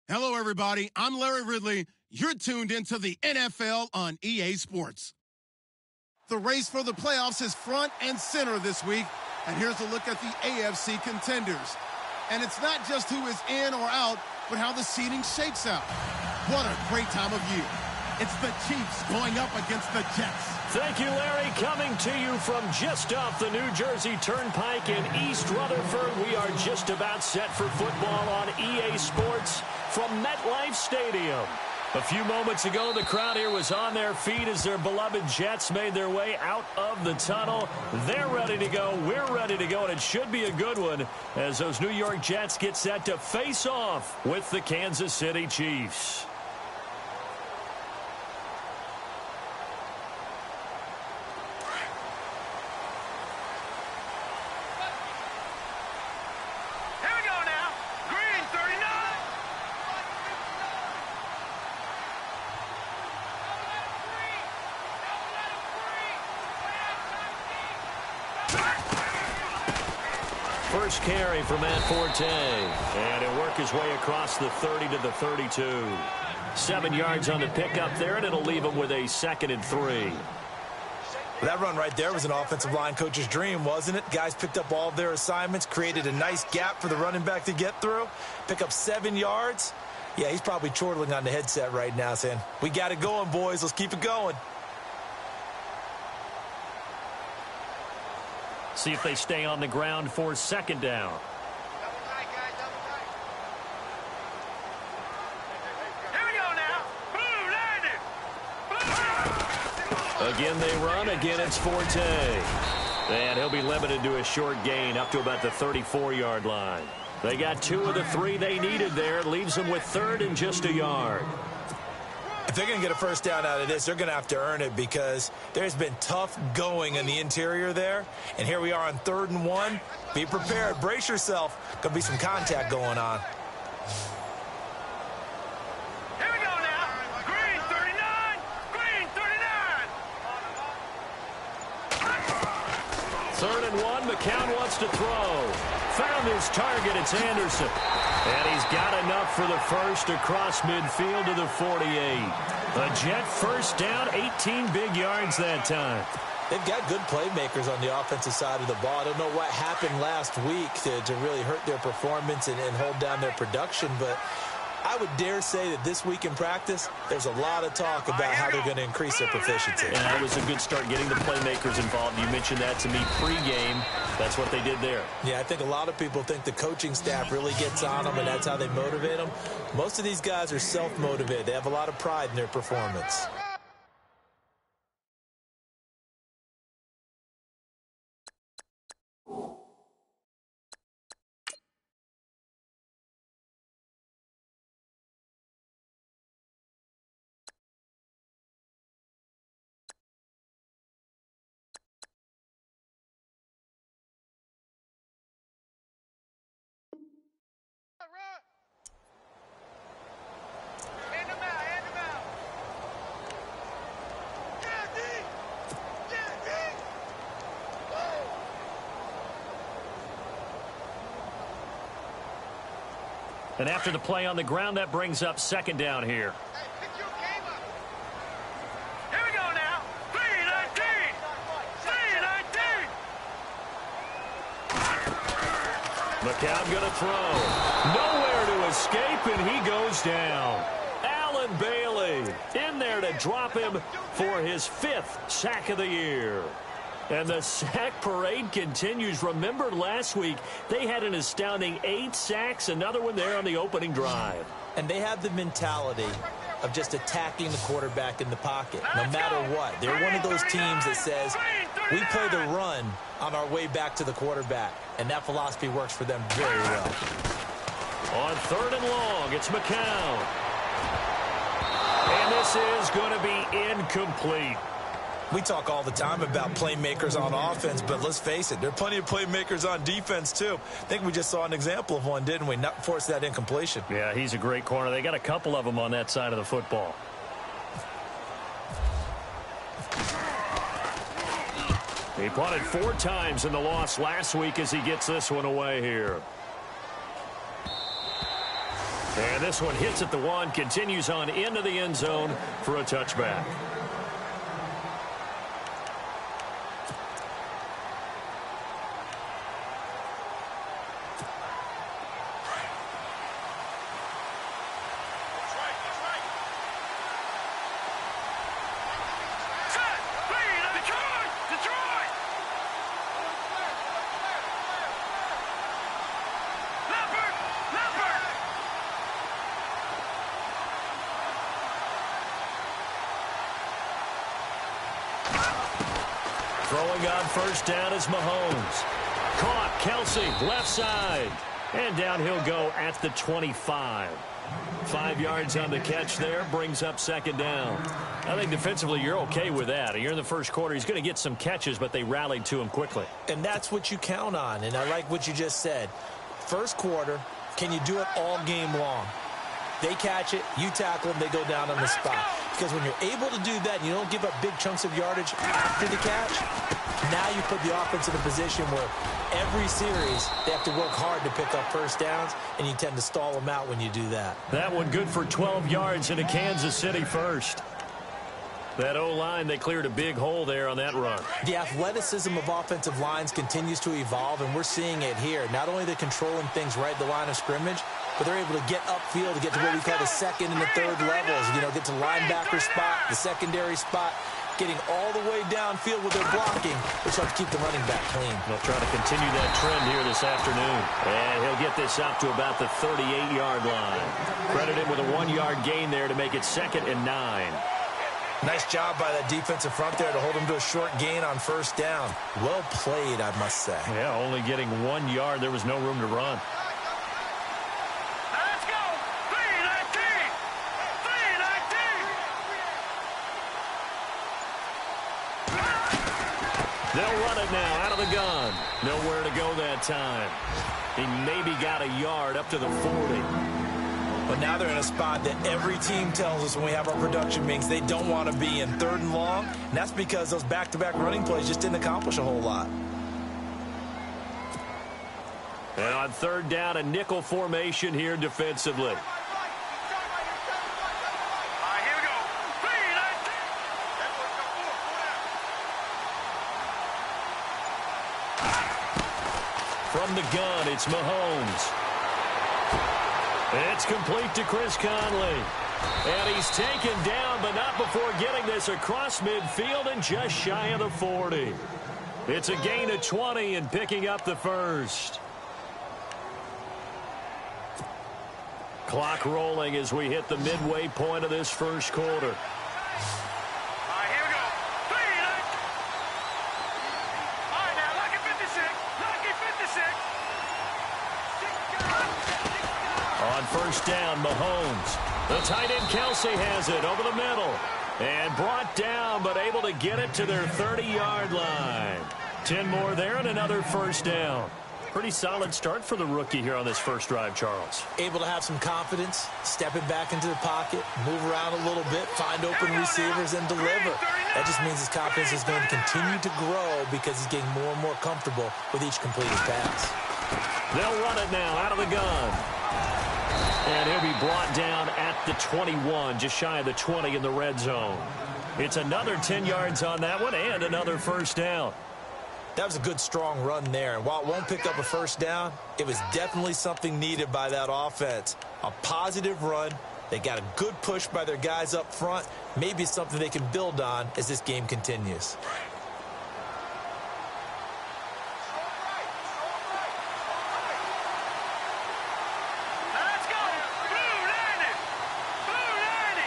Hello, everybody. I'm Larry Ridley. You're tuned into the NFL on EA Sports. The race for the playoffs is front and center this week, and here's a look at the AFC contenders. And it's not just who is in or out, but how the seeding shakes out. What a great time of year. It's the Chiefs going up against the Jets. Thank you, Larry. Coming to you from just off the New Jersey Turnpike in East Rutherford, we are just about set for football on EA Sports from MetLife Stadium. A few moments ago, the crowd here was on their feet as their beloved Jets made their way out of the tunnel. They're ready to go. We're ready to go, and it should be a good one as those New York Jets get set to face off with the Kansas City Chiefs. First carry for Matt Forte, and he'll work his way across the 30 to the 32. 7 yards on the pickup there, and it'll leave him with a 2nd and 3. That run right there was an offensive line coach's dream, wasn't it? Guys picked up all of their assignments, created a nice gap for the running back to get through, pick up 7 yards. Yeah, he's probably chortling on the headset right now saying, we got it going, boys. Let's keep it going. See if they stay on the ground for 2nd down. Here we go now. Boom, Again they run. Again it's Forte. And he'll be limited to a short gain up to about the 34-yard line. They got 2 of the 3 they needed there. Leaves them with 3rd and just a yard. If they're going to get a first down out of this, they're going to have to earn it because there's been tough going in the interior there. And here we are on 3rd and 1. Be prepared. Brace yourself. Going to be some contact going on. Here we go now. Green 39. Green 39. 3rd and 1. McCown wants to throw. Found his target. It's Anderson. And he's got enough for the first across midfield to the 48. A Jet first down, 18 big yards that time. They've got good playmakers on the offensive side of the ball. I don't know what happened last week to really hurt their performance and hold down their production, but I would dare say that this week in practice, there's a lot of talk about how they're going to increase their proficiency. And that was a good start getting the playmakers involved. You mentioned that to me pregame. That's what they did there. Yeah, I think a lot of people think the coaching staff really gets on them, and that's how they motivate them. Most of these guys are self-motivated. They have a lot of pride in their performance. And after the play on the ground, that brings up 2nd down here. Here we go now. 319. 319. McCown going to throw. Nowhere to escape, and he goes down. Allen Bailey in there to drop him for his 5th sack of the year. And the sack parade continues. Remember last week, they had an astounding 8 sacks, another one there on the opening drive. And they have the mentality of just attacking the quarterback in the pocket, no matter what. They're one of those teams that says, we play the run on our way back to the quarterback. And that philosophy works for them very well. On 3rd and long, it's McCown. And this is going to be incomplete. We talk all the time about playmakers on offense, but let's face it, there are plenty of playmakers on defense, too. I think we just saw an example of one, didn't we? Not force that incompletion. Yeah, he's a great corner. They got a couple of them on that side of the football. He punted 4 times in the loss last week as he gets this one away here. And this one hits at the 1, continues on into the end zone for a touchback. Throwing on first down is Mahomes. Caught, Kelsey, left side. And down he'll go at the 25. 5 yards on the catch there, brings up second down. I think defensively you're okay with that. You're in the first quarter. He's going to get some catches, but they rallied to him quickly. And that's what you count on, and I like what you just said. First quarter, can you do it all game long? They catch it, you tackle them, they go down on the spot. Because when you're able to do that and you don't give up big chunks of yardage after the catch, now you put the offense in a position where every series they have to work hard to pick up first downs, and you tend to stall them out when you do that. That one good for 12 yards into Kansas City first. That O-line, they cleared a big hole there on that run. The athleticism of offensive lines continues to evolve, and we're seeing it here. Not only are they controlling things right at the line of scrimmage, but they're able to get upfield to get to what we call the second and the third levels. You know, get to linebacker spot, the secondary spot, getting all the way downfield with their blocking, which helps keep the running back clean. They'll try to continue that trend here this afternoon. And he'll get this out to about the 38-yard line. Credit him with a 1-yard gain there to make it 2nd and 9. Nice job by that defensive front there to hold him to a short gain on first down. Well played, I must say. Yeah, only getting 1 yard. There was no room to run. Let's go! 319! 319! They'll run it now out of the gun. Nowhere to go that time. He maybe got a yard up to the 40. But now they're in a spot that every team tells us when we have our production meetings they don't want to be in, 3rd and long. And that's because those back-to-back running plays just didn't accomplish a whole lot. And on 3rd down, a nickel formation here defensively. All right, here we go. 319! From the gun, it's Mahomes. It's complete to Chris Conley. And he's taken down, but not before getting this across midfield and just shy of the 40. It's a gain of 20 and picking up the first. Clock rolling as we hit the midway point of this first quarter. All right, here we go. 319! All right, now, lucky 56. Lucky 56. On first down, Mahomes. The tight end Kelsey has it over the middle. And brought down, but able to get it to their 30-yard line. 10 more there and another first down. Pretty solid start for the rookie here on this first drive, Charles. Able to have some confidence, stepping back into the pocket, move around a little bit, find open receivers, and deliver. That just means his confidence is going to continue to grow because he's getting more and more comfortable with each completed pass. They'll run it now out of the gun. And he'll be brought down at the 21, just shy of the 20 in the red zone. It's another 10 yards on that one and another first down. That was a good, strong run there. And while it won't pick up a first down, it was definitely something needed by that offense. A positive run. They got a good push by their guys up front. Maybe something they can build on as this game continues. Let's go! Blue 90! Blue 90!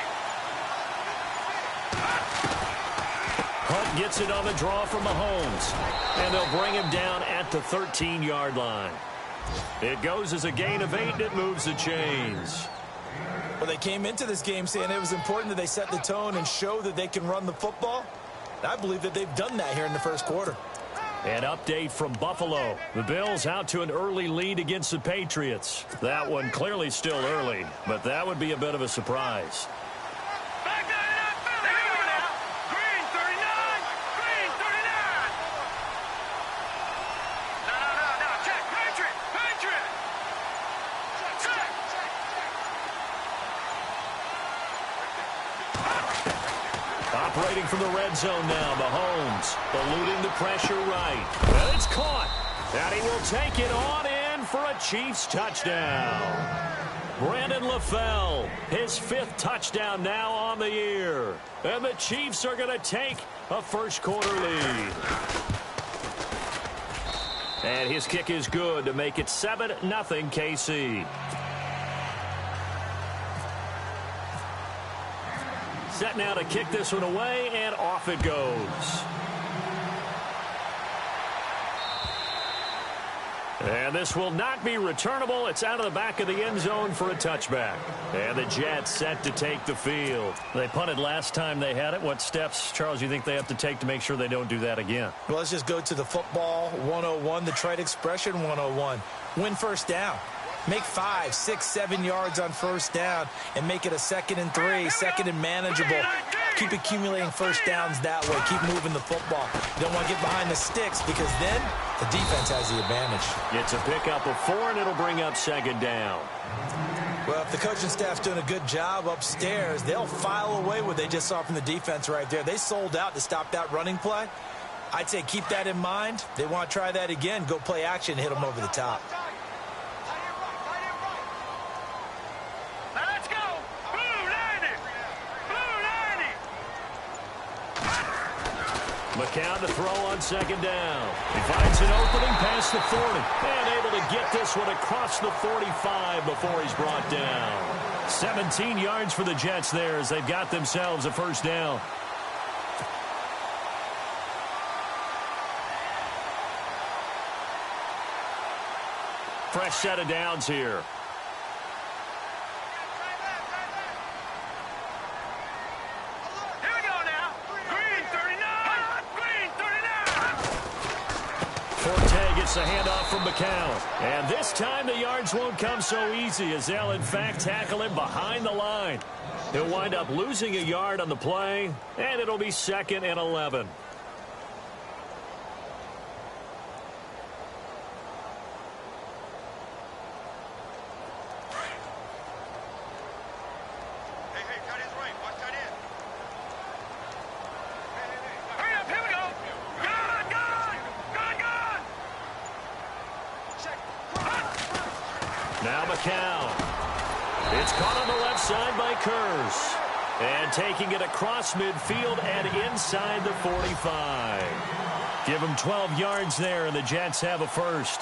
Hunt gets it on the draw from Mahomes. And they'll bring him down at the 13-yard line. It goes as a gain of 8, and it moves the chains. Well, they came into this game saying it was important that they set the tone and show that they can run the football. I believe that they've done that here in the first quarter. An update from Buffalo. The Bills out to an early lead against the Patriots. That one clearly still early, but that would be a bit of a surprise. Back down in that field. Here we go now. Green 39. Green 39. No. Check. Patriot. Check. Operating from the red zone now, Mahomes eluding the pressure right. And it's caught. And he will take it on in for a Chiefs touchdown. Brandon LaFell, his 5th touchdown now on the year. And the Chiefs are going to take a first-quarter lead. And his kick is good to make it 7-0 KC. Set now to kick this one away, and off it goes. And this will not be returnable. It's out of the back of the end zone for a touchback. And the Jets set to take the field. They punted last time they had it. What steps, Charles, you think they have to take to make sure they don't do that again? Well, let's just go to the football 101, the trite expression 101. Win first down. Make 5, 6, 7 yards on first down and make it a 2nd and 3, 2nd and manageable. Keep accumulating first downs that way. Keep moving the football. You don't want to get behind the sticks because then the defense has the advantage. It's a pickup of 4, and it'll bring up 2nd down. Well, if the coaching staff's doing a good job upstairs, they'll file away what they just saw from the defense right there. They sold out to stop that running play. I'd say keep that in mind. They want to try that again. Go play action, hit them over the top. McCown to throw on 2nd down. He finds an opening past the 40. And able to get this one across the 45 before he's brought down. 17 yards for the Jets there as they've got themselves a first down. Fresh set of downs here. The handoff from McCown. And this time the yards won't come so easy as they'll in fact tackle him behind the line. He'll wind up losing a yard on the play, and it'll be 2nd and 11. Now McCown. It's caught on the left side by Kurz. And taking it across midfield and inside the 45. Give him 12 yards there, and the Jets have a first.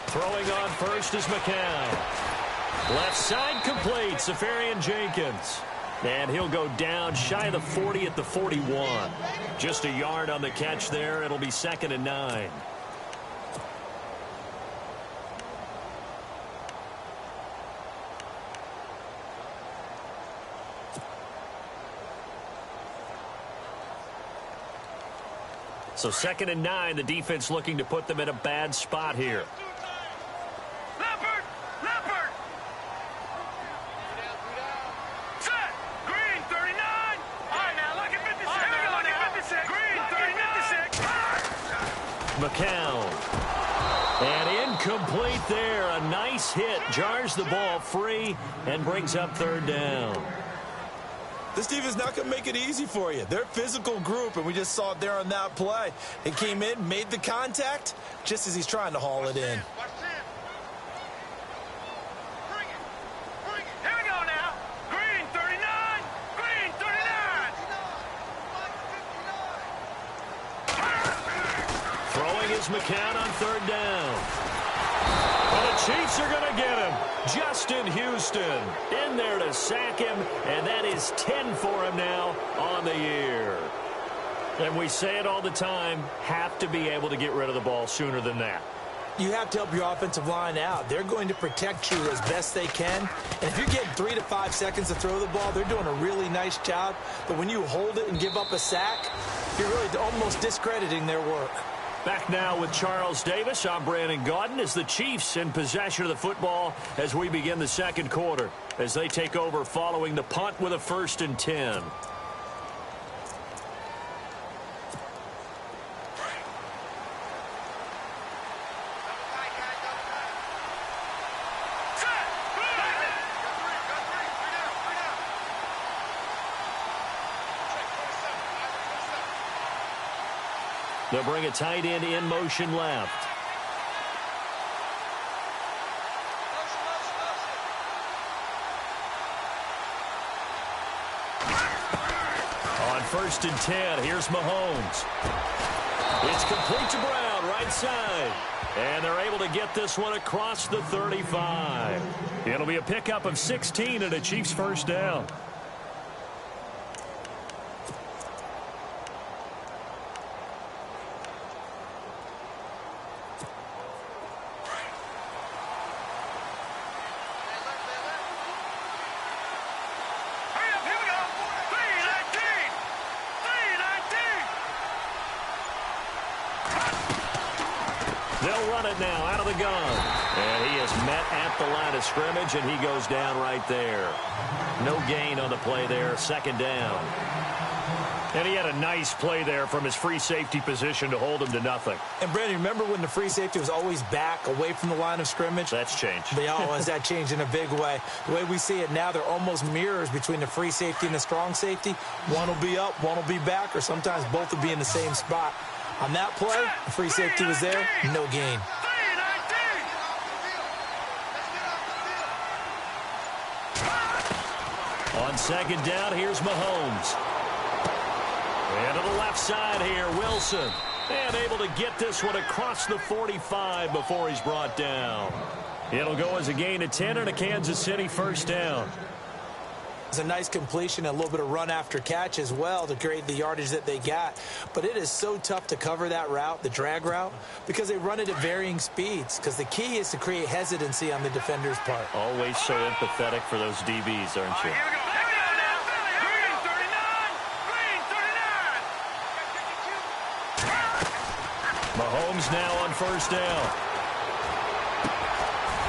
Throwing on first is McCown. Left side complete, Safarian Jenkins. And he'll go down shy of the 40 at the 41. Just a yard on the catch there. It'll be 2nd and 9. So 2nd and 9, the defense looking to put them in a bad spot here. McCown. And incomplete there. A nice hit. Jars the ball free and brings up 3rd down. This defense not going to make it easy for you. They're a physical group, and we just saw it there on that play. He came in, made the contact, just as he's trying to haul it in. McCown on 3rd down. And the Chiefs are going to get him. Justin Houston in there to sack him, and that is 10 for him now on the year. And we say it all the time, have to be able to get rid of the ball sooner than that. You have to help your offensive line out. They're going to protect you as best they can. And if you're getting 3 to 5 seconds to throw the ball, they're doing a really nice job. But when you hold it and give up a sack, you're really almost discrediting their work. Back now with Charles Davis. I'm Brandon Gaudin as the Chiefs in possession of the football as we begin the second quarter, as they take over following the punt with a 1st and 10. They'll bring a tight end in motion left. On 1st and 10, here's Mahomes. It's complete to Brown, right side. And they're able to get this one across the 35. It'll be a pickup of 16 and a Chiefs 1st down. They'll run it now out of the gun. And he is met at the line of scrimmage, and he goes down right there. No gain on the play there, 2nd down. And he had a nice play there from his free safety position to hold him to nothing. And, Brandon, remember when the free safety was always back away from the line of scrimmage? That's changed. That changed in a big way. The way we see it now, they're almost mirrors between the free safety and the strong safety. One will be up, one will be back, or sometimes both will be in the same spot. On that play, the free safety was there, no gain. On 2nd down, here's Mahomes. And to the left side here, Wilson. And able to get this one across the 45 before he's brought down. It'll go as a gain of 10 and a Kansas City 1st down. It's a nice completion, a little bit of run after catch as well to create the yardage that they got. But it is so tough to cover that route, the drag route, because they run it at varying speeds. Because the key is to create hesitancy on the defender's part. Always so empathetic for those DBs, aren't you? Mahomes now on 1st down.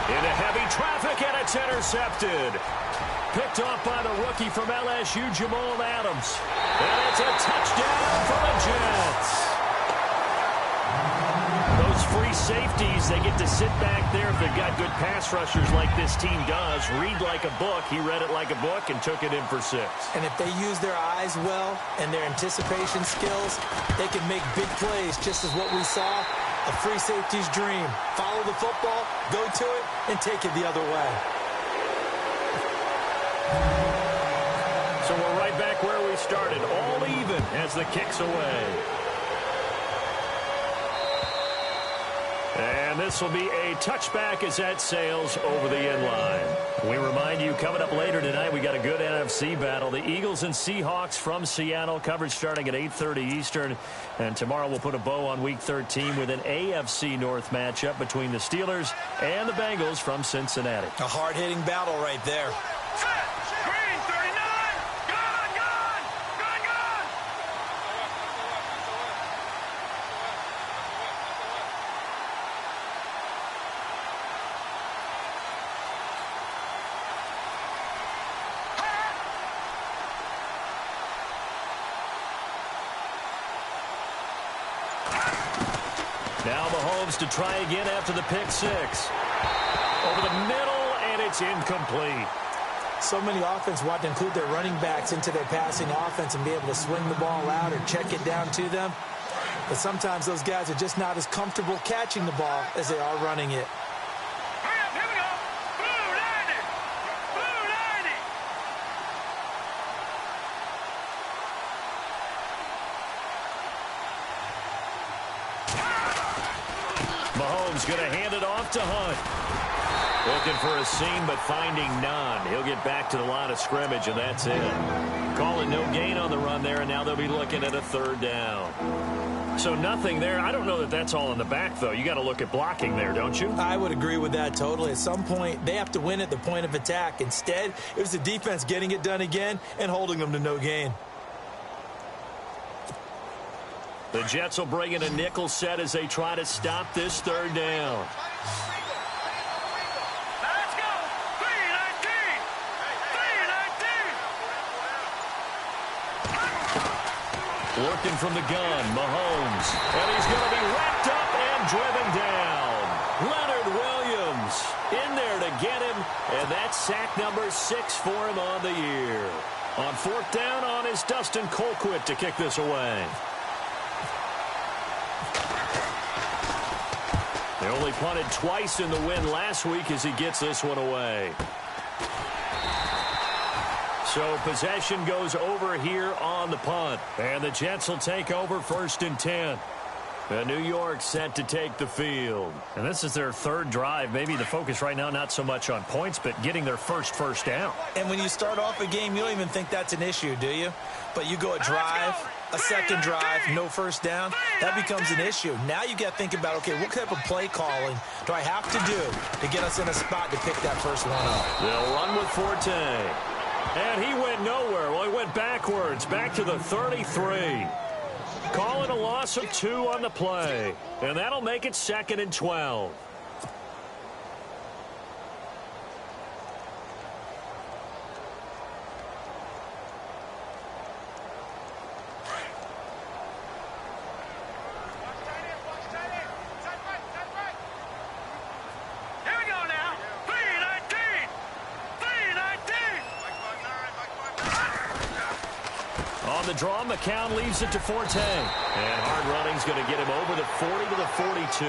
Into heavy traffic, and it's intercepted. Picked off by the rookie from LSU, Jamal Adams. And it's a touchdown for the Jets. Those free safeties, they get to sit back there if they've got good pass rushers like this team does. Read like a book. He read it like a book and took it in for 6. And if they use their eyes well and their anticipation skills, they can make big plays, just as what we saw. A free safety's dream. Follow the football, go to it, and take it the other way. So we're right back where we started, all even as the kick's away. And this will be a touchback as that sails over the end line. We remind you, coming up later tonight, we got a good NFC battle. The Eagles and Seahawks from Seattle, coverage starting at 8:30 Eastern. And tomorrow we'll put a bow on Week 13 with an AFC North matchup between the Steelers and the Bengals from Cincinnati. A hard-hitting battle right there. Now Mahomes to try again after the pick 6. Over the middle, and it's incomplete. So many offenses want to include their running backs into their passing offense and be able to swing the ball out or check it down to them. But sometimes those guys are just not as comfortable catching the ball as they are running it. Mahomes going to hand it off to Hunt. Looking for a seam, but finding none. He'll get back to the line of scrimmage, and that's it. Calling no gain on the run there, and now they'll be looking at a 3rd down. So nothing there. I don't know that that's all in the back, though. You got to look at blocking there, don't you? I would agree with that totally. At some point, they have to win at the point of attack. Instead, it was the defense getting it done again and holding them to no gain. The Jets will bring in a nickel set as they try to stop this third down. Let's go. 3-19. 3-19. Working from the gun, Mahomes. And he's going to be wrapped up and driven down. Leonard Williams in there to get him. And that's sack number 6 for him on the year. On fourth down on is Dustin Colquitt to kick this away. They only punted twice in the win last week as he gets this one away. So possession goes over here on the punt. And the Jets will take over 1st and 10. New York set to take the field. And this is their third drive. Maybe the focus right now not so much on points, but getting their first down. And when you start off a game, you don't even think that's an issue, do you? But you go a drive, a second drive, no first down, that becomes an issue. Now you got to think about, okay, what type of play calling do I have to do to get us in a spot to pick that first one up? They'll run with Forte. And he went nowhere. Well, he went backwards, back to the 33. Calling a loss of 2 on the play. And that'll make it 2nd and 12. Here we go now. 3-19. 3-19. On the draw, McCown leaves it to Forte. And hard running's going to get him over the 40 to the 42.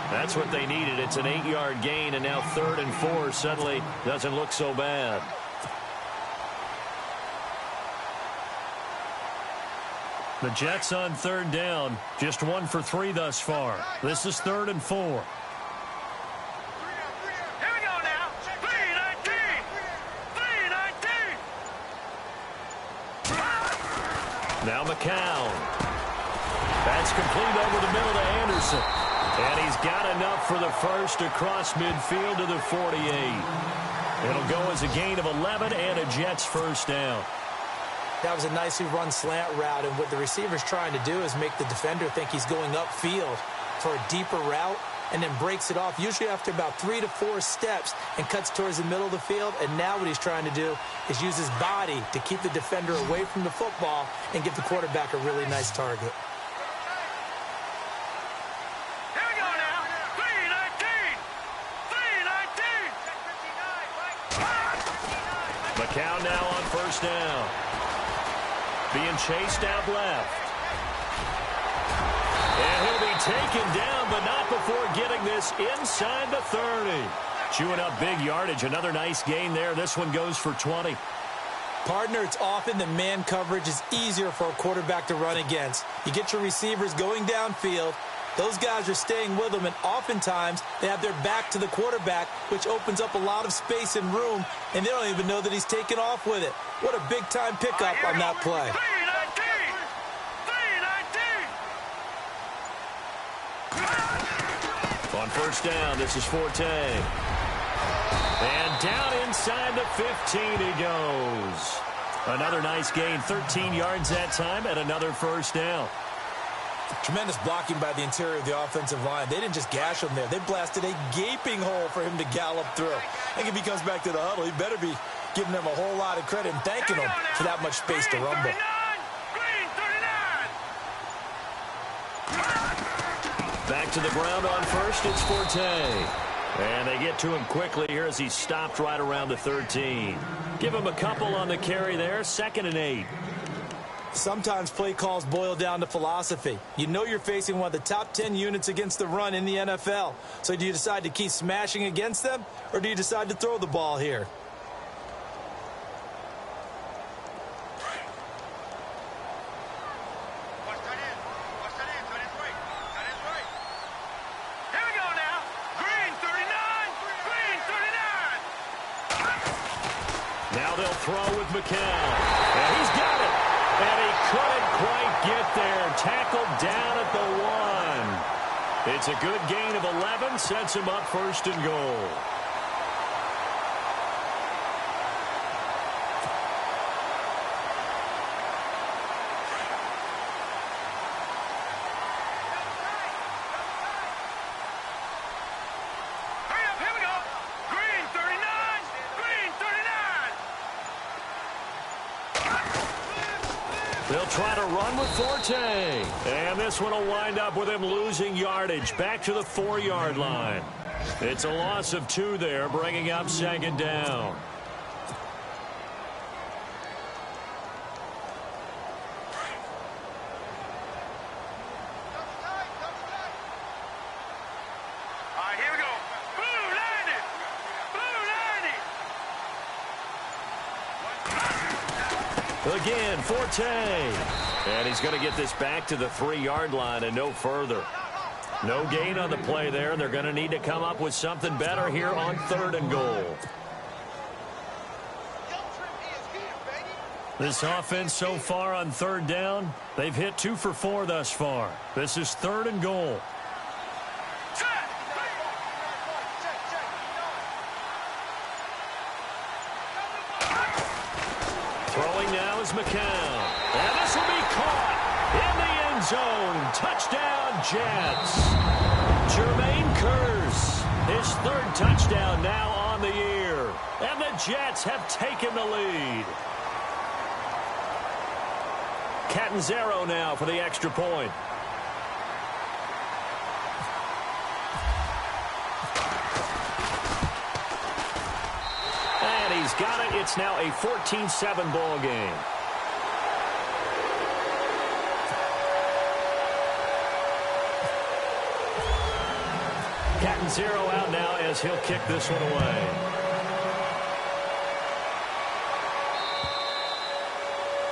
That's what they needed. It's an 8-yard gain, and now 3rd and 4 suddenly doesn't look so bad. The Jets on 3rd down, just 1 for 3 thus far. This is 3rd and 4. Here we go now. 3-19. 3-19. Now McCown. That's complete over the middle to Anderson. And he's got enough for the first across midfield to the 48. It'll go as a gain of 11 and a Jets first down. That was a nicely run slant route, and what the receiver's trying to do is make the defender think he's going upfield for a deeper route and then breaks it off, usually after about 3 to 4 steps, and cuts towards the middle of the field. And now what he's trying to do is use his body to keep the defender away from the football and give the quarterback a really nice target. Here we go now. 3-19. 3-19. McCown now on first down. Being chased out left. And he'll be taken down, but not before getting this inside the 30. Chewing up big yardage. Another nice gain there. This one goes for 20. Partner, it's often that man coverage is easier for a quarterback to run against. You get your receivers going downfield. Those guys are staying with them, and oftentimes they have their back to the quarterback, which opens up a lot of space and room, and they don't even know that he's taken off with it. What a big-time pickup on that play. 3-19. 3-19. On first down, this is Forte. And down inside the 15 he goes. Another nice gain, 13 yards that time, and another first down. Tremendous blocking by the interior of the offensive line. They didn't just gash him there. They blasted a gaping hole for him to gallop through. I think if he comes back to the huddle, he better be giving them a whole lot of credit and thanking them for that much space to rumble. Green 39. Back to the ground on first, it's Forte. And they get to him quickly here as he stopped right around the 13. Give him a couple on the carry there, 2nd and 8. Sometimes play calls boil down to philosophy. You know you're facing one of the top 10 units against the run in the NFL. So do you decide to keep smashing against them, or do you decide to throw the ball here? Here we go now. Green 39. Green 39. Now they'll throw with McCown. And he's got it. And he couldn't quite get there. Tackled down at the 1. It's a good gain of 11. Sets him up 1st and goal. They'll try to run with Forte. And this one will wind up with him losing yardage back to the 4-yard line. It's a loss of 2 there, bringing up second down. Again, Forte. And he's going to get this back to the 3-yard line and no further. No gain on the play there. They're going to need to come up with something better here on 3rd and goal. This offense so far on 3rd down, they've hit 2 for 4 thus far. This is 3rd and goal. Throwing now is McCown. And this will be caught in the end zone. Touchdown, Jets. Jermaine Kearse, his 3rd touchdown now on the year. And the Jets have taken the lead. Catanzaro now for the extra point. And he's got it. It's now a 14-7 ball game. Catanzaro out now as he'll kick this one away.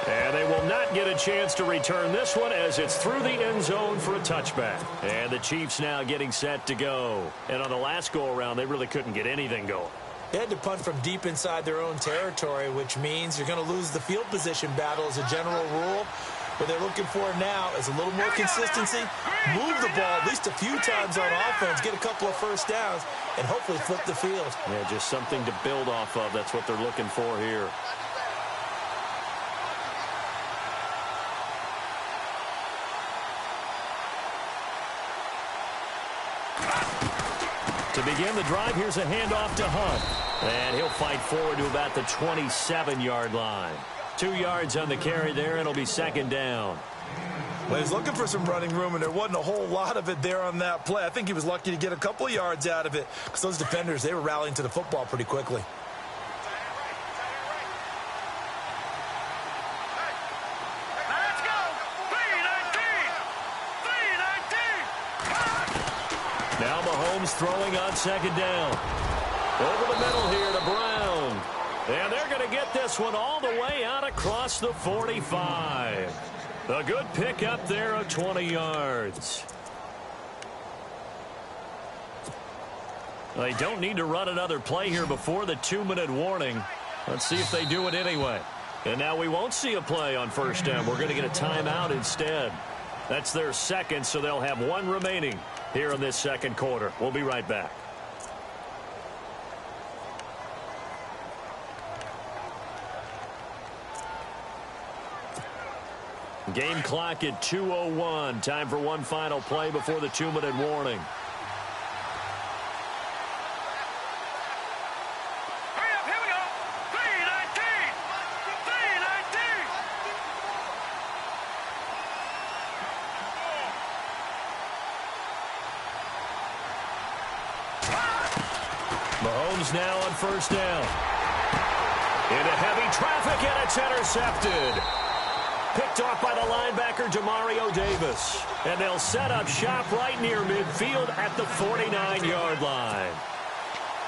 And they will not get a chance to return this one as it's through the end zone for a touchback. And the Chiefs now getting set to go. And on the last go-around, they really couldn't get anything going. They had to punt from deep inside their own territory, which means you're going to lose the field position battle as a general rule. What they're looking for now is a little more consistency, move the ball at least a few times on offense, get a couple of first downs, and hopefully flip the field. Yeah, just something to build off of. That's what they're looking for here. To begin the drive, here's a handoff to Hunt. And he'll fight forward to about the 27-yard line. 2 yards on the carry there, and it'll be second down. Well, he's looking for some running room, and there wasn't a whole lot of it there on that play. I think he was lucky to get a couple of yards out of it because those defenders, they were rallying to the football pretty quickly. Now Mahomes throwing on second down. Over the middle here to Brown. And they're going to get this one all the way out across the 45. A good pickup there of 20 yards. They don't need to run another play here before the 2-minute warning. Let's see if they do it anyway. And now we won't see a play on first down. We're going to get a timeout instead. That's their second, so they'll have 1 remaining here in this second quarter. We'll be right back. Game clock at 2:01. Time for one final play before the 2-minute warning. Hurry up, here we go. 3:19. 3:19. Mahomes now on first down. Into heavy traffic, and it's intercepted. Picked off by the linebacker, Demario Davis. And they'll set up shop right near midfield at the 49-yard line.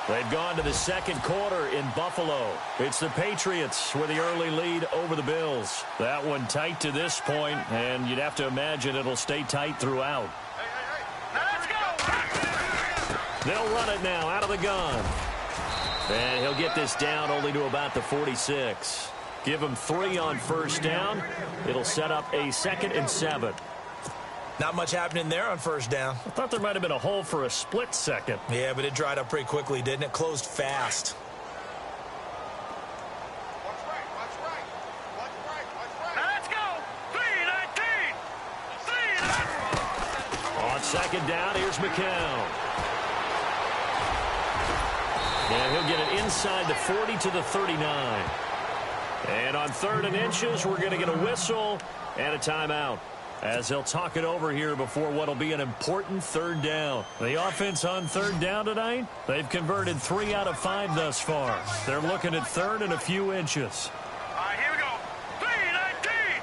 They've gone to the second quarter in Buffalo. It's the Patriots with the early lead over the Bills. That one tight to this point, and you'd have to imagine it'll stay tight throughout. Now let's go. They'll run it now out of the gun. And he'll get this down only to about the 46. Give him 3 on first down. It'll set up a 2nd and 7. Not much happening there on first down. I thought there might have been a hole for a split second. Yeah, but it dried up pretty quickly, didn't it? Closed fast. Now let's go. 3:19. 3:19. On second down, here's McCown. And he'll get it inside the 40 to the 39. And on 3rd and inches, we're going to get a whistle and a timeout, as they'll talk it over here before what will be an important 3rd down. The offense on 3rd down tonight, they've converted 3 out of 5 thus far. They're looking at 3rd and a few inches. All right, here we go. 319.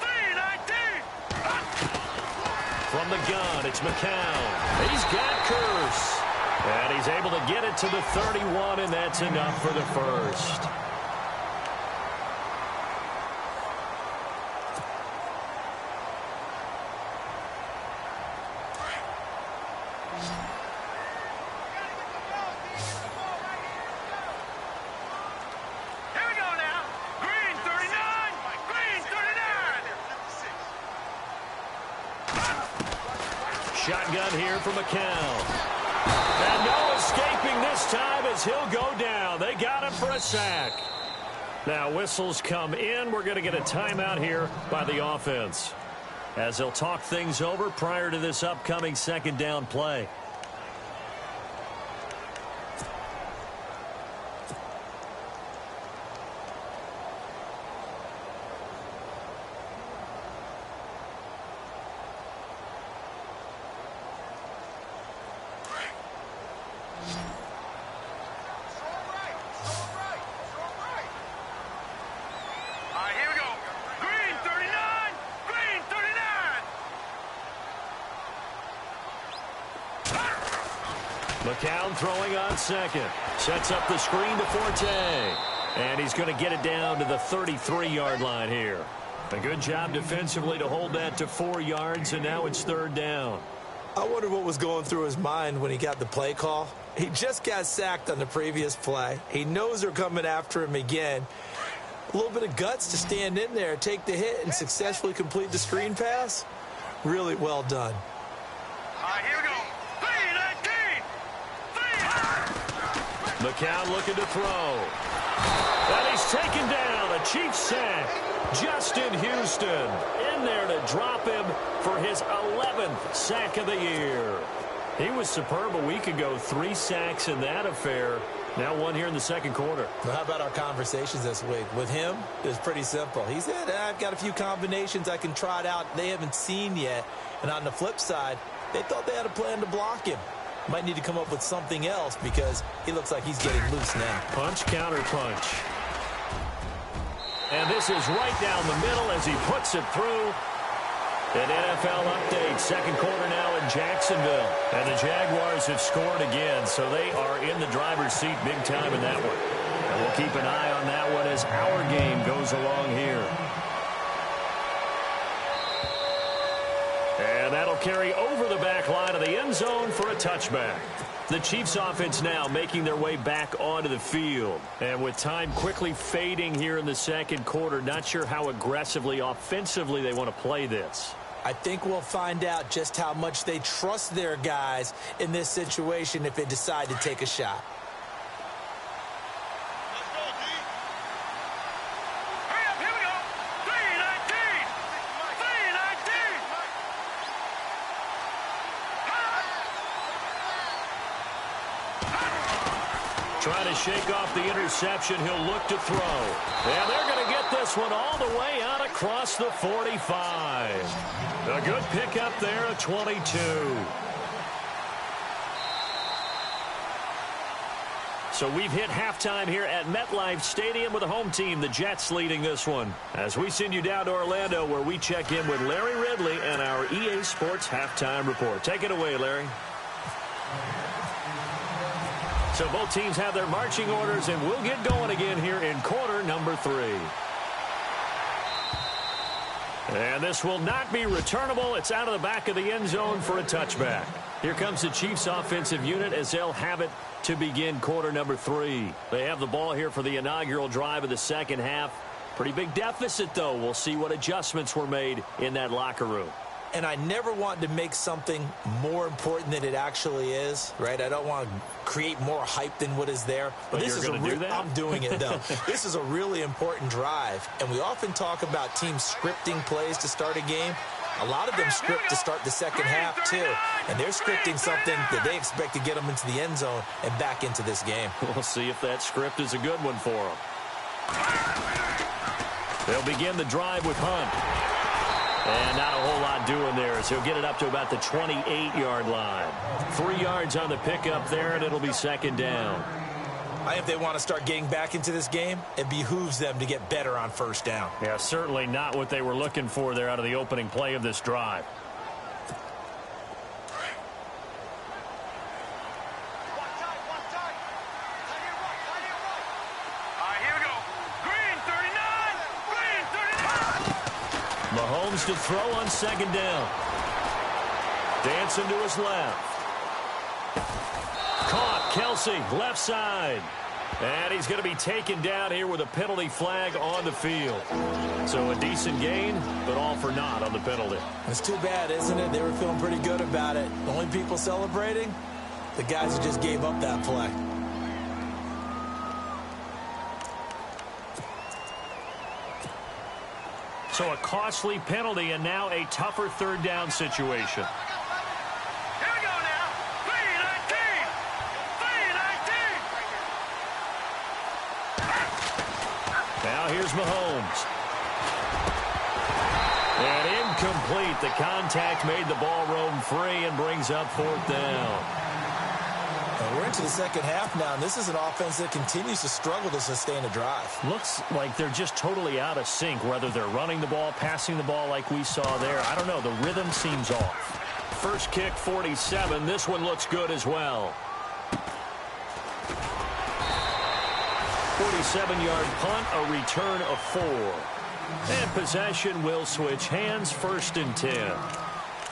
319. From the gun, it's McCown. He's got Curse. And he's able to get it to the 31, and that's enough for the first. Shotgun here for McCown. And no escaping this time as he'll go down. They got him for a sack. Now whistles come in. We're going to get a timeout here by the offense, as they'll talk things over prior to this upcoming 2nd down play. McCown throwing on 2nd. Sets up the screen to Forte. And he's going to get it down to the 33-yard line here. A good job defensively to hold that to 4 yards, and now it's 3rd down. I wonder what was going through his mind when he got the play call. He just got sacked on the previous play. He knows they're coming after him again. A little bit of guts to stand in there, take the hit, and successfully complete the screen pass. Really well done. All right, here we go. 319. McCown looking to throw. And he's taken down. A Chiefs sack. Justin Houston in there to drop him for his 11th sack of the year. He was superb a week ago. 3 sacks in that affair. Now 1 here in the 2nd quarter. Well, how about our conversations this week? With him, it was pretty simple. He said, I've got a few combinations I can try it out they haven't seen yet. And on the flip side, they thought they had a plan to block him. Might need to come up with something else because he looks like he's getting loose now. Punch, counter punch. And this is right down the middle as he puts it through. An NFL update, 2nd quarter now in Jacksonville. And the Jaguars have scored again, so they are in the driver's seat big time in that one. And we'll keep an eye on that one as our game goes along here. And that'll carry over the back line of the end zone for a touchback. The Chiefs offense now making their way back onto the field. And with time quickly fading here in the 2nd quarter, not sure how aggressively, offensively they want to play this. I think we'll find out just how much they trust their guys in this situation if they decide to take a shot. Hurry up, here we go. 319. 319. Trying to shake off the interception. He'll look to throw. And they're going to get this one all the way out across the 45. A good pickup there at 22. So we've hit halftime here at MetLife Stadium with the home team, the Jets, leading this one. As we send you down to Orlando, where we check in with Larry Ridley and our EA Sports halftime report. Take it away, Larry. So both teams have their marching orders, and we'll get going again here in quarter number 3. And this will not be returnable. It's out of the back of the end zone for a touchback. Here comes the Chiefs offensive unit as they'll have it to begin quarter number 3. They have the ball here for the inaugural drive of the 2nd half. Pretty big deficit, though. We'll see what adjustments were made in that locker room. And I never want to make something more important than it actually is, right? I don't want to create more hype than what is there. But this is I'm doing it, though. This is a really important drive. And we often talk about teams scripting plays to start a game. A lot of them script to start the 2nd half, too. And they're scripting something that they expect to get them into the end zone and back into this game. We'll see if that script is a good one for them. They'll begin the drive with Hunt. And not a whole lot doing there, so he'll get it up to about the 28-yard line. 3 yards on the pickup there, and it'll be second down. I think if they want to start getting back into this game, it behooves them to get better on first down. Yeah, certainly not what they were looking for there out of the opening play of this drive. Mahomes to throw on second down. Dancing to his left. Caught. Kelsey, left side. And he's going to be taken down here with a penalty flag on the field. So a decent gain, but all for naught on the penalty. It's too bad, isn't it? They were feeling pretty good about it. The only people celebrating, the guys who just gave up that play. So a costly penalty and now a tougher third down situation. Here we go now. 3-19. 3-19. Now here's Mahomes. And incomplete. The contact made the ball roam free and brings up fourth down. We're into the second half now, and this is an offense that continues to struggle to sustain a drive. Looks like they're just totally out of sync, whether they're running the ball, passing the ball like we saw there. I don't know. The rhythm seems off. First kick, 47. This one looks good as well. 47-yard punt, a return of 4. And possession will switch hands, 1st and 10.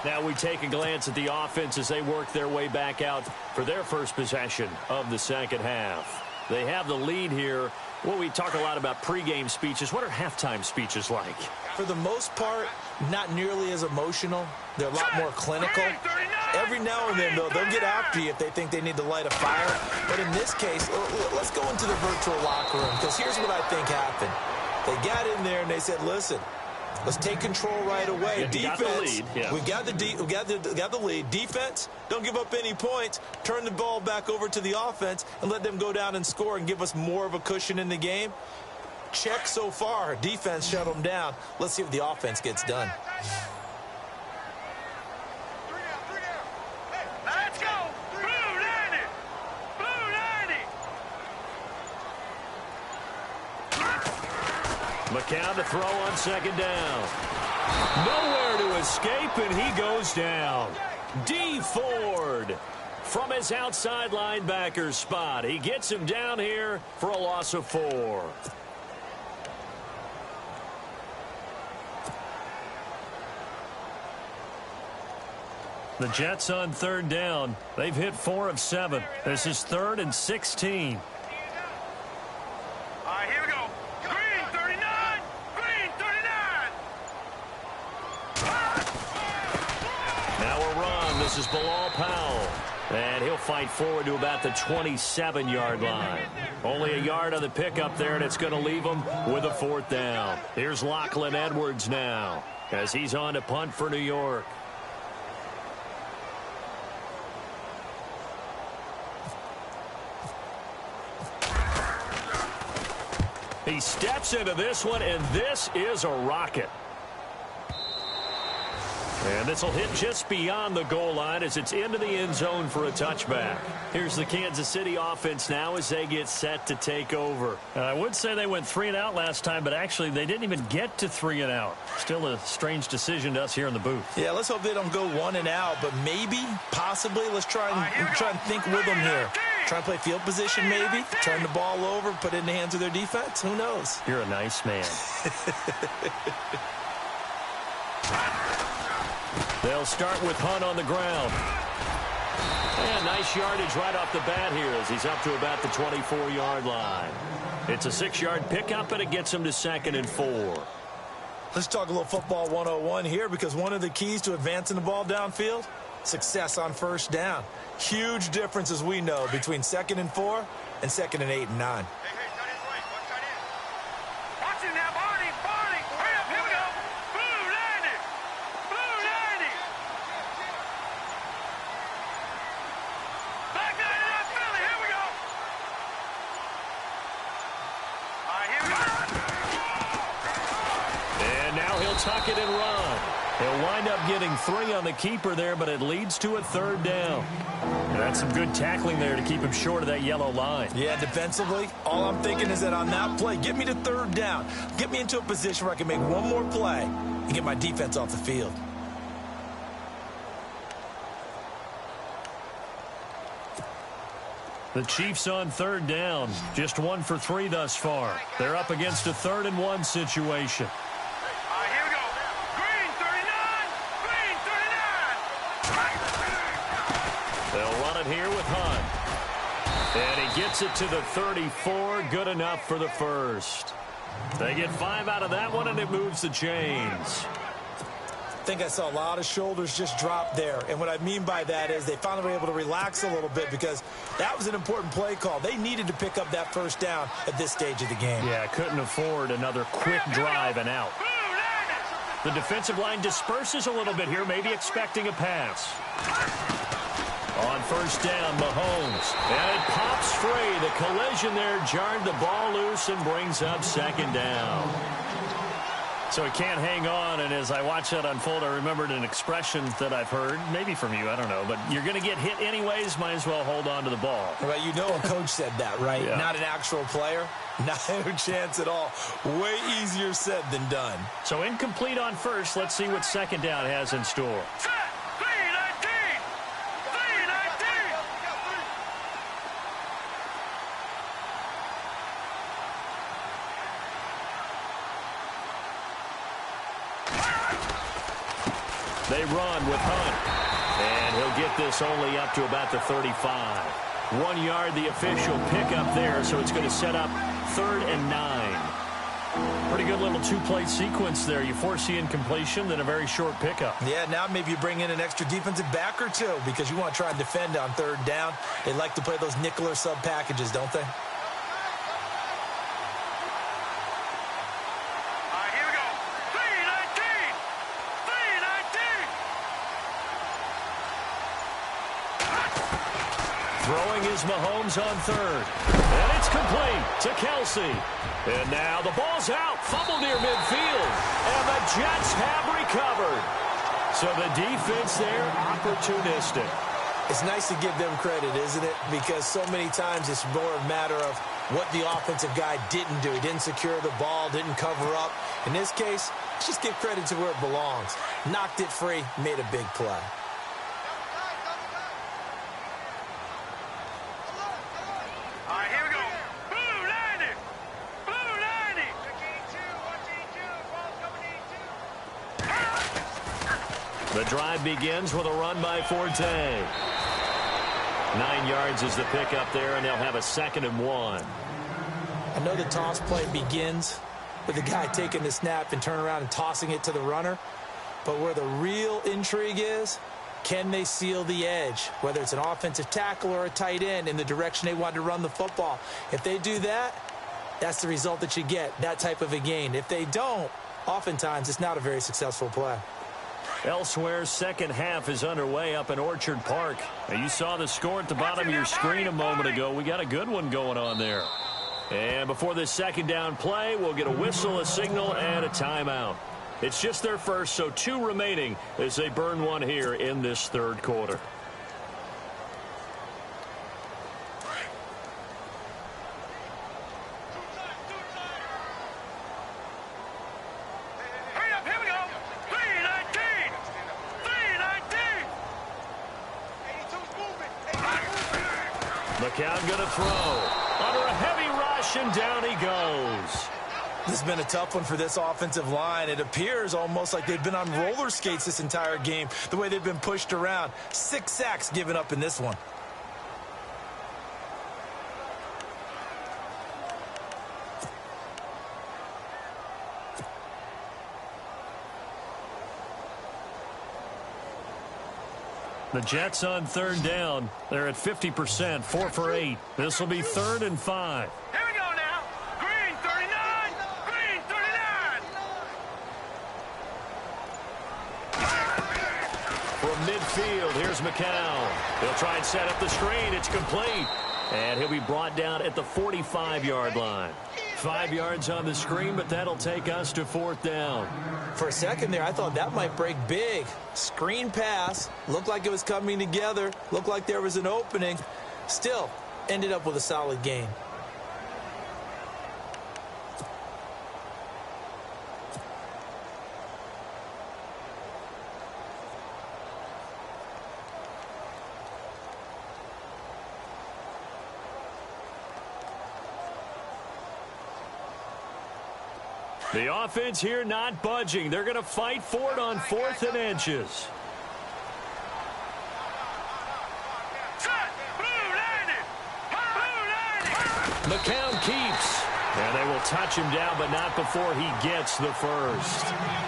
Now we take a glance at the offense as they work their way back out for their first possession of the second half. They have the lead here. Well, we talk a lot about pregame speeches. What are halftime speeches like? For the most part, not nearly as emotional. They're a lot more clinical. Every now and then, though, they'll get after you if they think they need to light a fire. But in this case, let's go into the virtual locker room, because here's what I think happened. They got in there and they said, listen, let's take control right away. Yeah, Defense, we got the lead. we got the lead. Defense, don't give up any points. Turn the ball back over to the offense and let them go down and score and give us more of a cushion in the game. Check so far. Defense shut them down. Let's see if the offense gets done. Let's go. Blue 90. Blue 90. McCown to throw on second down. Nowhere to escape, and he goes down. D. Ford from his outside linebacker spot. He gets him down here for a loss of 4. The Jets on third down. They've hit 4 of 7. This is 3rd and 16. All right, here we go. Green 39. Green 39. Now a run. This is Bilal Powell. And he'll fight forward to about the 27-yard line. Only a yard on the pickup there, and it's going to leave him with a 4th down. Here's Lachlan Edwards now as he's on to punt for New York. He steps into this one, and this is a rocket. And this will hit just beyond the goal line as it's into the end zone for a touchback. Here's the Kansas City offense now as they get set to take over. I would say they went 3 and out last time, but actually they didn't even get to 3 and out. Still a strange decision to us here in the booth. Yeah, let's hope they don't go 1 and out, but maybe, possibly, let's try and think with them here. Try and play field position maybe, turn the ball over, put it in the hands of their defense. Who knows? You're a nice man. They'll start with Hunt on the ground. And nice yardage right off the bat here as he's up to about the 24-yard line. It's a 6-yard pickup, and it him to 2nd and 4. Let's talk a little football 101 here, because one of the keys to advancing the ball downfield, success on first down. Huge difference, as we know, between 2nd and 4 and 2nd and 8 and 9. Watch it now, Barney. Barney. Hurry up. Here we go. Blue 90. Blue 90. Back 99 Philly. Here we go. All right, here we go. tuck it and run. He'll wind up getting 3 on the keeper there, but it leads to a 3rd down. And that's some good tackling there to keep him short of that yellow line. Yeah, defensively, all I'm thinking is that on that play, get me to 3rd down. Get me into a position where I can make one more play and get my defense off the field. The Chiefs on 3rd down. Just 1 for 3 thus far. They're up against a 3rd and 1 situation. All right, here we go. Green 39. Green 39. They'll run it here with Hunt. And he gets it to the 34. Good enough for the first. They get 5 out of that one, and it moves the chains. I think I saw a lot of shoulders just drop there. And what I mean by that is they finally were able to relax a little bit because that was an important play call. They needed to pick up that 1st down at this stage of the game. Yeah, couldn't afford another quick drive and out. The defensive line disperses a little bit here, maybe expecting a pass. On 1st down, Mahomes. And it pops free. The collision there jarred the ball loose and brings up 2nd down. So he can't hang on, and as I watch that unfold, I remembered an expression that I've heard, maybe from you, I don't know, but you're going to get hit anyways, might as well hold on to the ball. Well, you know a coach said that, right? Yeah. Not an actual player. No chance at all. Way easier said than done. So incomplete on 1st. Let's see what 2nd down has in store. Set. 319. 319. They run with Hunt. And he'll get this only up to about the 35. 1 yard, the official pickup there, so it's going to set up 3rd and 9. Pretty good little 2-play sequence there. You foresee incompletion, then a very short pickup. Yeah, now maybe you bring in an extra defensive back or 2 because you want to try and defend on 3rd down. They like to play those nickel or sub packages, don't they? Throwing is Mahomes on 3rd. And it's complete to Kelsey. And now the ball's out. Fumble near midfield. And the Jets have recovered. So the defense there, opportunistic. It's nice to give them credit, isn't it? Because so many times it's more a matter of what the offensive guy didn't do. He didn't secure the ball, didn't cover up. In this case, just give credit to where it belongs. Knocked it free, made a big play. The drive begins with a run by Forte. 9 yards is the pickup there, and they'll have a 2nd and 1. I know the toss play begins with the guy taking the snap and turning around and tossing it to the runner. But where the real intrigue is, can they seal the edge, whether it's an offensive tackle or a tight end, in the direction they want to run the football? If they do that, that's the result that you get, that type of a gain. If they don't, oftentimes it's not a very successful play. Elsewhere, 2nd half is underway up in Orchard Park. Now, you saw the score at the bottom of your screen a moment ago. We got a good one going on there. And before this 2nd down play, we'll get a whistle, a signal, and a timeout. It's just their first, so 2 remaining as they burn one here in this 3rd quarter. McCown going to throw. Under a heavy rush, and down he goes. This has been a tough one for this offensive line. It appears almost like they've been on roller skates this entire game, the way they've been pushed around. 6 sacks given up in this one. The Jets on 3rd down. They're at 50%, 4 for 8. This will be 3rd and 5. Here we go now. Green 39. Green 39. From midfield, here's McCown. He'll try and set up the screen. It's complete. And he'll be brought down at the 45-yard line. 5 yards on the screen, but that'll take us to 4th down. For a second there, I thought that might break big. Screen pass. Looked like it was coming together. Looked like there was an opening. Still, ended up with a solid gain. The offense here not budging. They're going to fight for it on 4th and inches. McCown keeps. And they will touch him down, but not before he gets the first.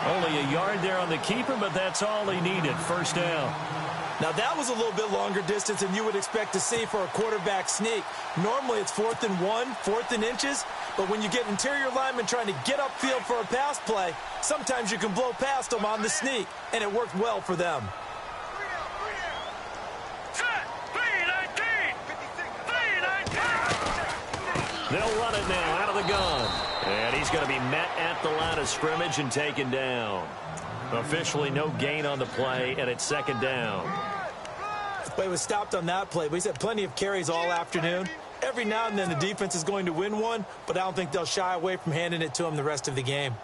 Only a yard there on the keeper, but that's all he needed. First down. Now, that was a little bit longer distance than you would expect to see for a quarterback sneak. Normally, it's 4th and 1, 4th and inches. But when you get interior linemen trying to get upfield for a pass play, sometimes you can blow past them on the sneak, and it worked well for them. They'll run it now out of the gun. And he's going to be met at the line of scrimmage and taken down. Officially no gain on the play, and it's 2nd down. But it was stopped on that play. But he's had plenty of carries all afternoon. Every now and then the defense is going to win one, but I don't think they'll shy away from handing it to him the rest of the game.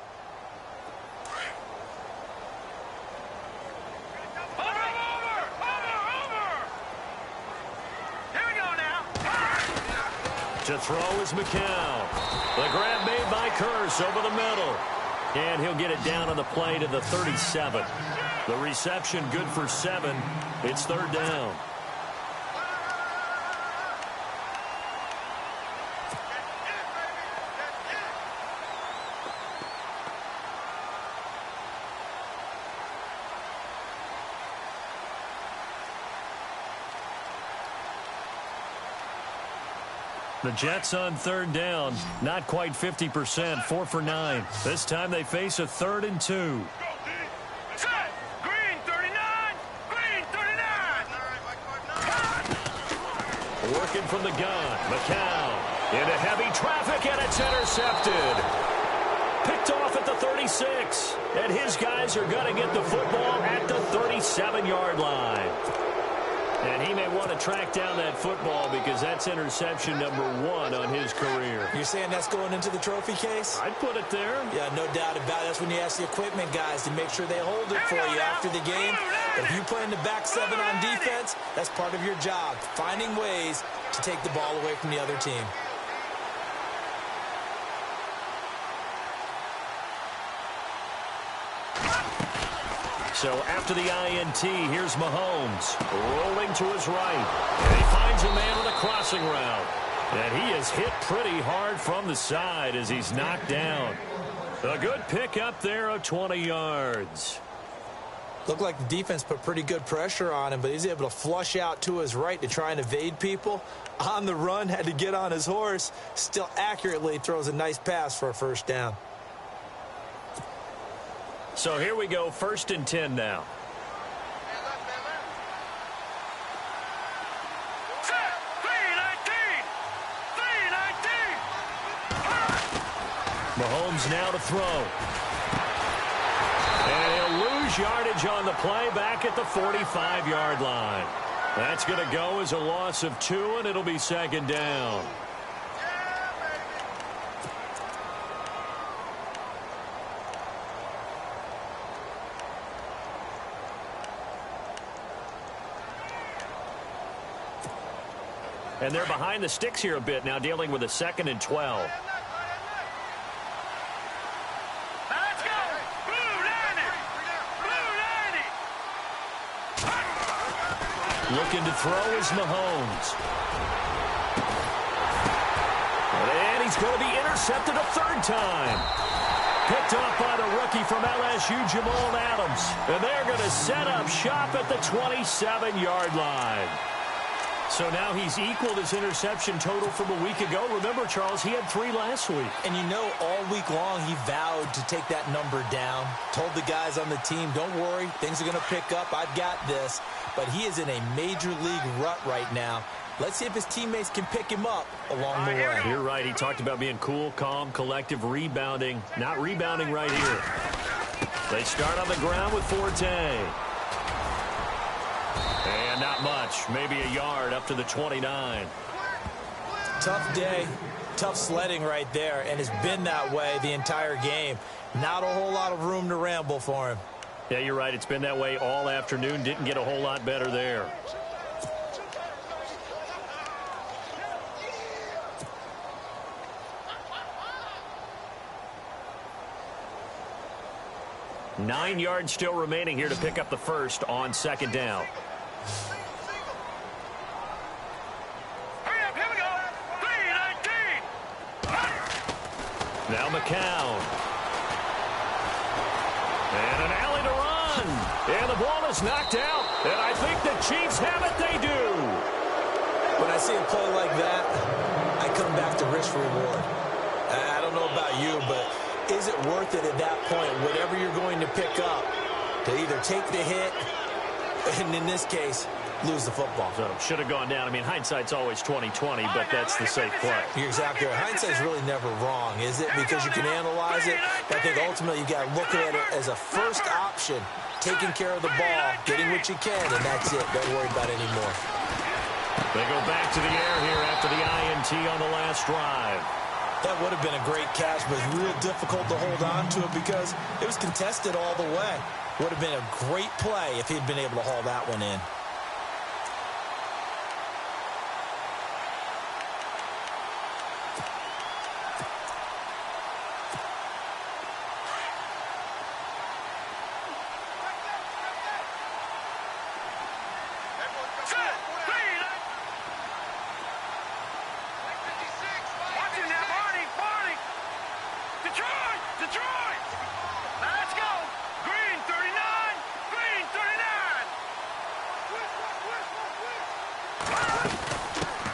To throw is McCown. The grab made by Curse over the middle. And he'll get it down on the play to the 37. The reception good for 7. It's 3rd down. The Jets on 3rd down, not quite 50%, 4 for 9. This time they face a 3rd and 2. Green 39! Green 39! Working from the gun, McCown into heavy traffic, and it's intercepted. Picked off at the 36, and his guys are going to get the football at the 37-yard line. And he may want to track down that football because that's interception number 1 on his career. You're saying that's going into the trophy case? I'd put it there. Yeah, no doubt about it. That's when you ask the equipment guys to make sure they hold it for you after the game. But if you play in the back 7 on defense, that's part of your job, finding ways to take the ball away from the other team. So after the INT, here's Mahomes rolling to his right. And he finds a man on the crossing route. And he is hit pretty hard from the side as he's knocked down. A good pick up there of 20 yards. Looked like the defense put pretty good pressure on him, but he's able to flush out to his right to try and evade people. On the run, had to get on his horse. Still accurately throws a nice pass for a first down. So here we go, 1st and 10 now. Mahomes now to throw. And he'll lose yardage on the play back at the 45-yard line. That's going to go as a loss of 2, and it'll be 2nd down. And they're behind the sticks here a bit now, dealing with a 2nd and 12. Let's go! Blue 90! Blue 90! Looking to throw is Mahomes. And he's going to be intercepted a 3rd time. Picked off by the rookie from LSU, Jamal Adams. And they're going to set up shop at the 27-yard line. So now he's equaled his interception total from a week ago. Remember, Charles, he had 3 last week. And you know, all week long he vowed to take that number down. Told the guys on the team, don't worry, things are going to pick up. I've got this. But he is in a major league rut right now. Let's see if his teammates can pick him up along the way. You're right. He talked about being cool, calm, collective, rebounding. Not rebounding right here. They start on the ground with Forte. And not much. Maybe a yard up to the 29. Tough day. Tough sledding right there, and it's been that way the entire game. Not a whole lot of room to ramble for him. Yeah, you're right. It's been that way all afternoon. Didn't get a whole lot better there. Nine yards still remaining here to pick up the first on second down. Hurry up, here we go. 3-19. Now McCown. And an alley to run. And the ball is knocked out. And I think the Chiefs have it. They do. When I see a play like that, I come back to risk reward. I don't know about you, but is it worth it at that point, whatever you're going to pick up, to either take the hit, and in this case, lose the football? So should have gone down. I mean, hindsight's always 20/20, but that's the safe play. You're exactly right. Hindsight's really never wrong, is it? Because you can analyze it. But I think ultimately you got to look at it as a first option, taking care of the ball, getting what you can, and that's it. Don't worry about it anymore. They go back to the air here after the INT on the last drive. That would have been a great catch, but it's real difficult to hold on to it because it was contested all the way. Would have been a great play if he'd been able to haul that one in.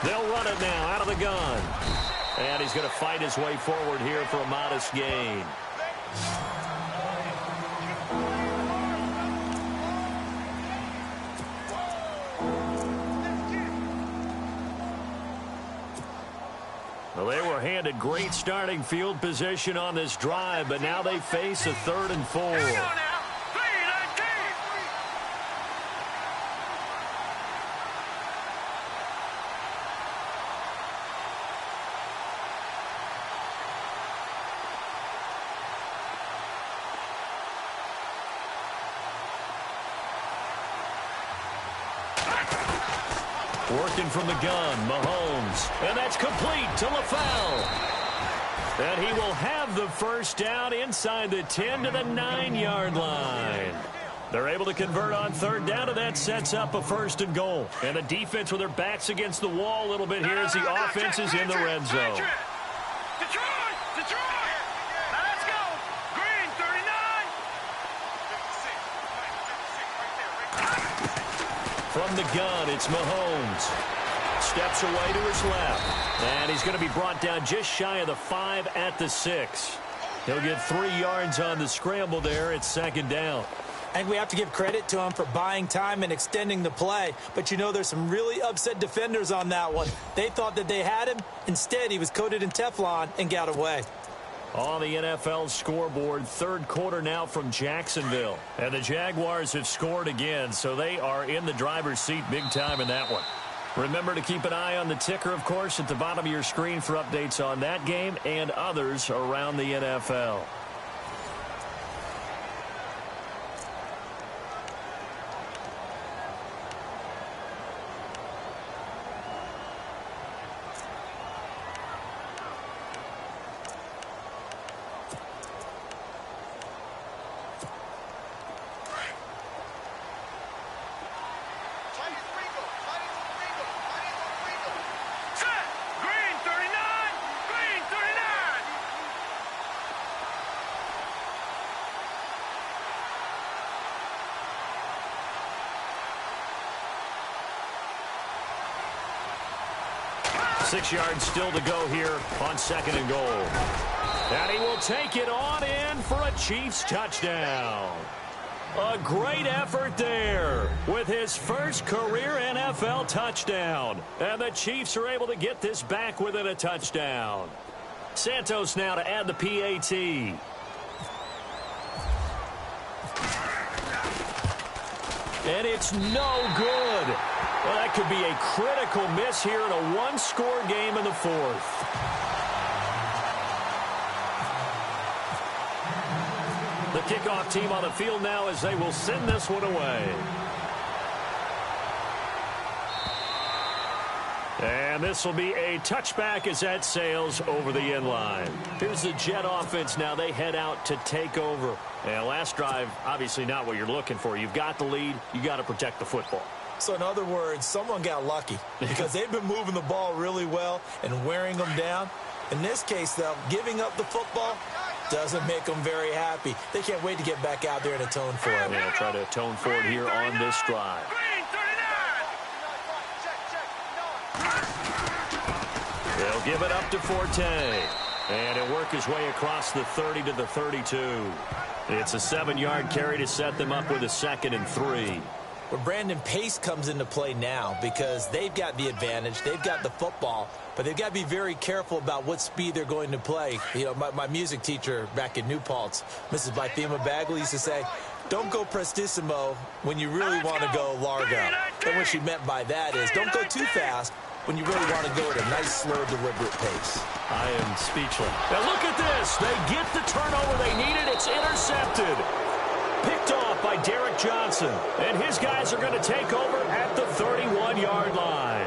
They'll run it now out of the gun. And he's going to fight his way forward here for a modest gain. Well, they were handed great starting field position on this drive, but now they face a 3rd and 4. Working from the gun, Mahomes. And that's complete to LaFell. And he will have the first down inside the 10 to the 9-yard line. They're able to convert on 3rd down, and that sets up a 1st and goal. And the defense with their backs against the wall a little bit here as the offense is in the red zone. Detroit! Let's go! Green, 39! From the gun, it's Mahomes. Steps away to his left. And he's going to be brought down just shy of the 5 at the 6. He'll get 3 yards on the scramble there. It's 2nd down. And we have to give credit to him for buying time and extending the play. But you know, there's some really upset defenders on that one. They thought that they had him. Instead, he was coated in Teflon and got away. On the NFL scoreboard, 3rd quarter now from Jacksonville. And the Jaguars have scored again, so they are in the driver's seat big time in that one. Remember to keep an eye on the ticker, of course, at the bottom of your screen for updates on that game and others around the NFL. Green, 39! Green, 39! Six yards still to go here on 2nd and goal. And he will take it on in for a Chiefs touchdown. A great effort there with his first career NFL touchdown. And the Chiefs are able to get this back within a touchdown. Santos now to add the PAT. And it's no good. Well, that could be a critical miss here in a one-score game in the fourth. The kickoff team on the field now as they will send this one away. And this will be a touchback as that sails over the end line. Here's the Jet offense now. They head out to take over. And last drive, obviously not what you're looking for. You've got the lead. You got to protect the football. So in other words, someone got lucky because they've been moving the ball really well and wearing them down. In this case, though, giving up the football doesn't make them very happy. They can't wait to get back out there and atone for it. Yeah, try to atone for it here on this drive. They'll give it up to Forte. And he'll work his way across the 30 to the 32. It's a 7-yard carry to set them up with a 2nd and 3. Where Brandon Pace comes into play now because they've got the advantage. They've got the football, but they've got to be very careful about what speed they're going to play. You know, my music teacher back in New Paltz, Mrs. Bythema Bagley, used to say, don't go prestissimo when you really want to go largo. And what she meant by that is don't go too fast when you really want to go at a nice, slow, deliberate pace. I am speechless. Now look at this. They get the turnover they needed. It's intercepted. Picked off by Derek Johnson. And his guys are going to take over at the 31-yard line.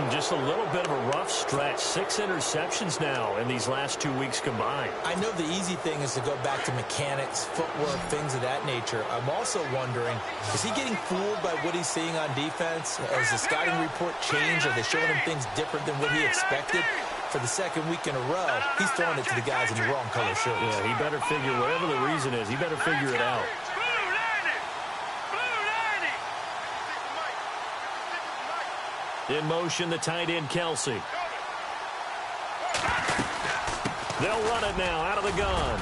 Just a little bit of a rough stretch. 6 interceptions now in these last 2 weeks combined. I know the easy thing is to go back to mechanics, footwork, things of that nature. I'm also wondering, is he getting fooled by what he's seeing on defense? Has the scouting report changed? Are they showing him things different than what he expected? For the 2nd week in a row, he's throwing it to the guys in the wrong color shirts. Yeah, he better figure, whatever the reason is, he better figure it out. In motion, the tight end, Kelsey. They'll run it now out of the gun.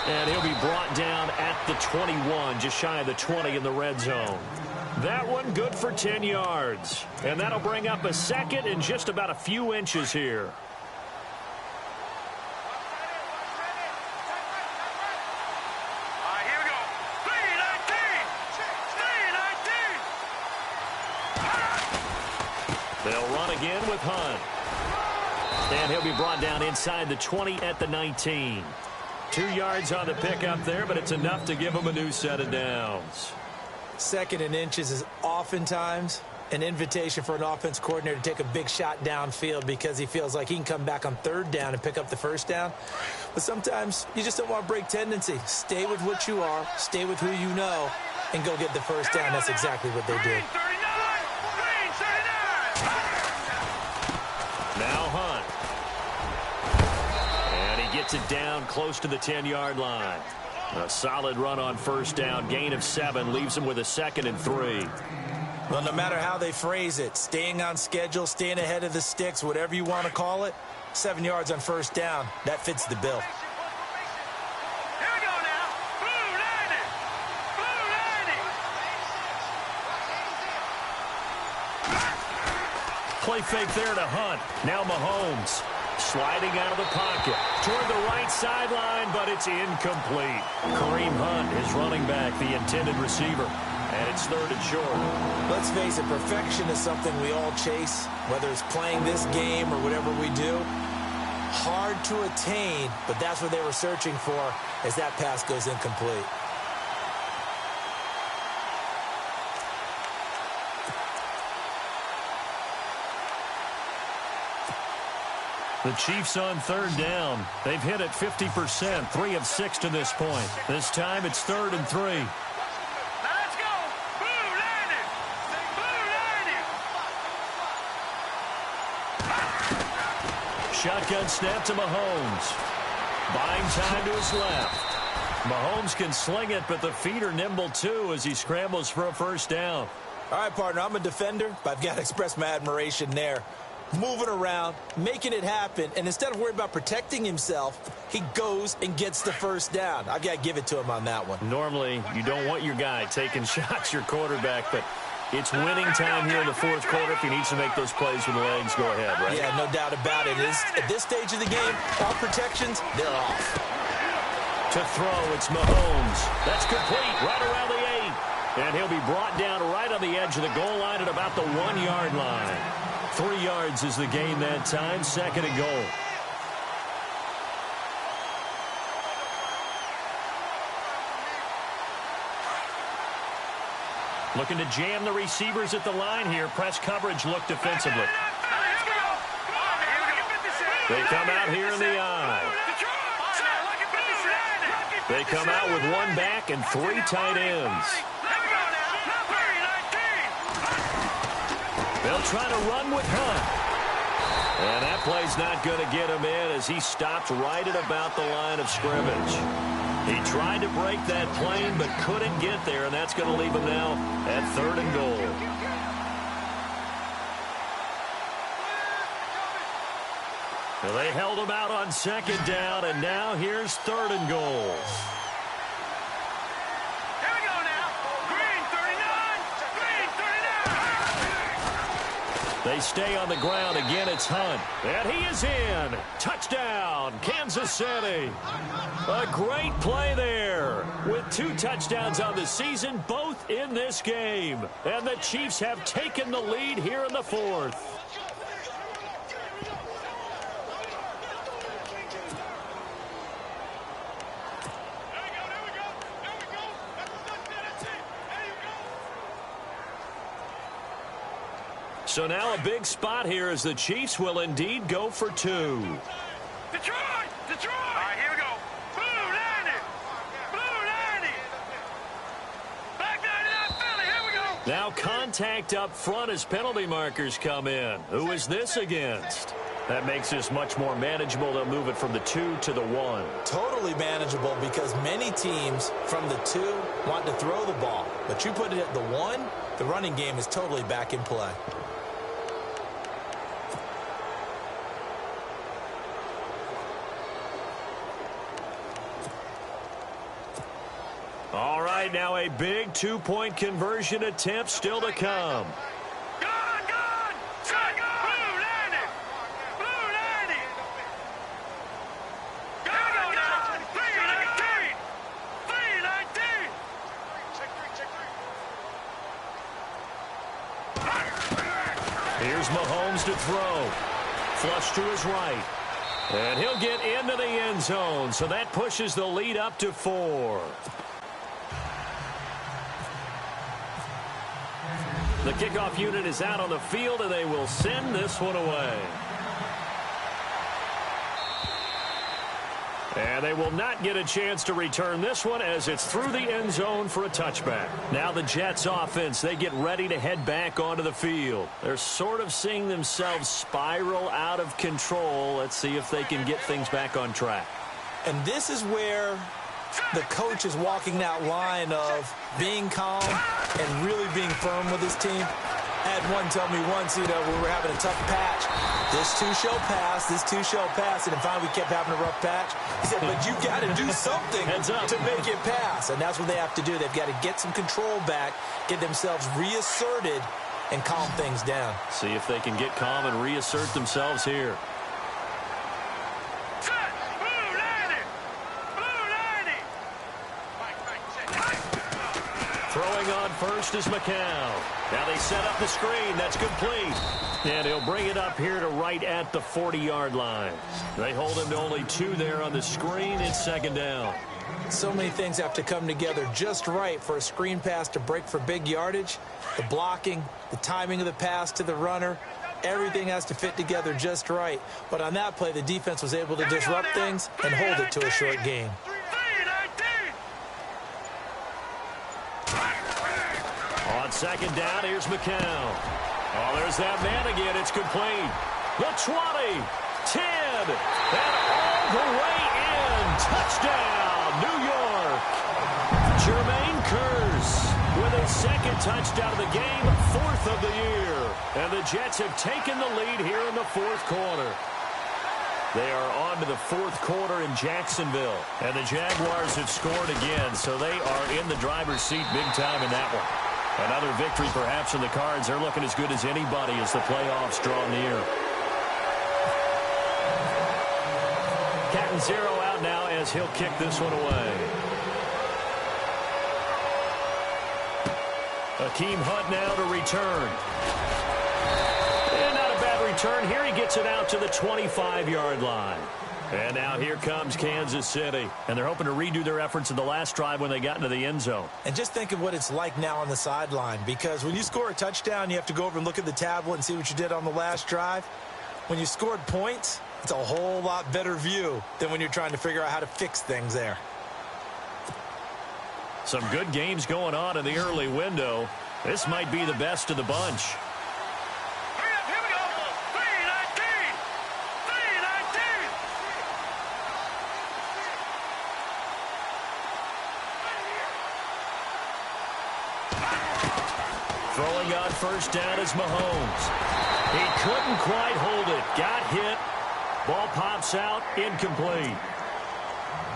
And he'll be brought down at the 21, just shy of the 20 in the red zone. That one good for 10 yards. And that'll bring up a 2nd and just about a few inches here. They'll run again with Hunt. And he'll be brought down inside the 20 at the 19. 2 yards on the pickup there, but it's enough to give him a new set of downs. 2nd and inches is oftentimes an invitation for an offense coordinator to take a big shot downfield because he feels like he can come back on 3rd down and pick up the 1st down. But sometimes you just don't want to break tendency. Stay with what you are, stay with who you know, and go get the 1st down. That's exactly what they did. Now Hunt. And he gets it down close to the 10-yard line. A solid run on 1st down. Gain of 7 leaves him with a 2nd and 3. Well, no matter how they phrase it, staying on schedule, staying ahead of the sticks, whatever you want to call it, 7 yards on 1st down, that fits the bill. Here we go now. Blue 90. Blue 90. Play fake there to Hunt. Now Mahomes. Sliding out of the pocket toward the right sideline, but it's incomplete. Kareem Hunt is running back, the intended receiver, and it's 3rd and short. Let's face it, perfection is something we all chase, whether it's playing this game or whatever we do. Hard to attain, but that's what they were searching for as that pass goes incomplete. The Chiefs on 3rd down. They've hit it 50%, 3 of 6 to this point. This time it's 3rd and 3. Now let's go. Blue 90. Blue 90. Shotgun snap to Mahomes. Buying time to his left. Mahomes can sling it, but the feet are nimble too as he scrambles for a 1st down. All right, partner, I'm a defender, but I've got to express my admiration there. moving around, making it happen, and instead of worrying about protecting himself, he goes and gets the first down. I've got to give it to him on that one. Normally, you don't want your guy taking shots, your quarterback, but it's winning time here in the fourth quarter. If he needs to make those plays with the legs, go ahead, right? Yeah, no doubt about it. At this stage of the game, all protections, they're off. To throw, it's Mahomes. That's complete, right around the 8. And he'll be brought down right on the edge of the goal line at about the 1-yard line. 3 yards is the gain that time, 2nd and goal. Looking to jam the receivers at the line here. Press coverage look defensively. They come out here in the eye. They come out with 1 back and 3 tight ends. They'll try to run with Hunt. And that play's not going to get him in as he stopped right at about the line of scrimmage. He tried to break that plane but couldn't get there, and that's going to leave him now at 3rd and goal. Well, they held him out on 2nd down, and now here's 3rd and goal. Here we go now. Green 39. Green 39. They stay on the ground. Again, it's Hunt. And he is in. Touchdown, Kansas City. A great play there. With 2 touchdowns on the season, both in this game. And the Chiefs have taken the lead here in the 4th. So now a big spot here as the Chiefs will indeed go for 2. Detroit! Detroit! All right, here we go. Blue 90. Blue 90. Back 99 Philly. Here we go. Now contact up front as penalty markers come in. Who is this against? That makes this much more manageable. They'll move it from the 2 to the 1. Totally manageable because many teams from the 2 want to throw the ball. But you put it at the 1, the running game is totally back in play. All right, now a big 2-point conversion attempt still to come. Gone, gone. Shot, gone. Blue 90. Blue 90. Gone, gone. 319. 319. Check 3. Here's Mahomes to throw. Flush to his right. And he'll get into the end zone, so that pushes the lead up to 4. The kickoff unit is out on the field, and they will send this one away. And they will not get a chance to return this one as it's through the end zone for a touchback. Now the Jets offense, they get ready to head back onto the field. They're sort of seeing themselves spiral out of control. Let's see if they can get things back on track. And this is where the coach is walking that line of being calm and really being firm with his team. I had one tell me once, when we were having a tough patch, this too shall pass, this too shall pass, and then finally we kept having a rough patch. He said, but you got to do something to make it pass, and that's what they have to do. They've got to get some control back, get themselves reasserted, and calm things down. See if they can get calm and reassert themselves here. Throwing on first is McCown. Now they set up the screen. That's complete. And he'll bring it up here to right at the 40-yard line. They hold him to only 2 there on the screen. It's 2nd down. So many things have to come together just right for a screen pass to break for big yardage. The blocking, the timing of the pass to the runner, everything has to fit together just right. But on that play, the defense was able to disrupt things and hold it to a short gain. On 2nd down, here's McCown. Oh, there's that man again. It's complete. The 20, 10, and all the way in. Touchdown, New York. Jermaine Kearse with his 2nd touchdown of the game, 4th 4th of the year. And the Jets have taken the lead here in the 4th quarter. They are on to the 4th quarter in Jacksonville. And the Jaguars have scored again, so they are in the driver's seat big time in that one. Another victory perhaps in the cards. They're looking as good as anybody as the playoffs draw near. Cat 0 out now as he'll kick this one away. Akeem Hunt now to return. And not a bad return. Here he gets it out to the 25-yard line. And now here comes Kansas City. And they're hoping to redo their efforts in the last drive when they got into the end zone. And just think of what it's like now on the sideline. Because when you score a touchdown, you have to go over and look at the tablet and see what you did on the last drive. When you scored points, it's a whole lot better view than when you're trying to figure out how to fix things there. Some good games going on in the early window. This might be the best of the bunch. Here we go. 319. 319. Throwing on first down is Mahomes. He couldn't quite hold it. Got hit. Ball pops out. Incomplete.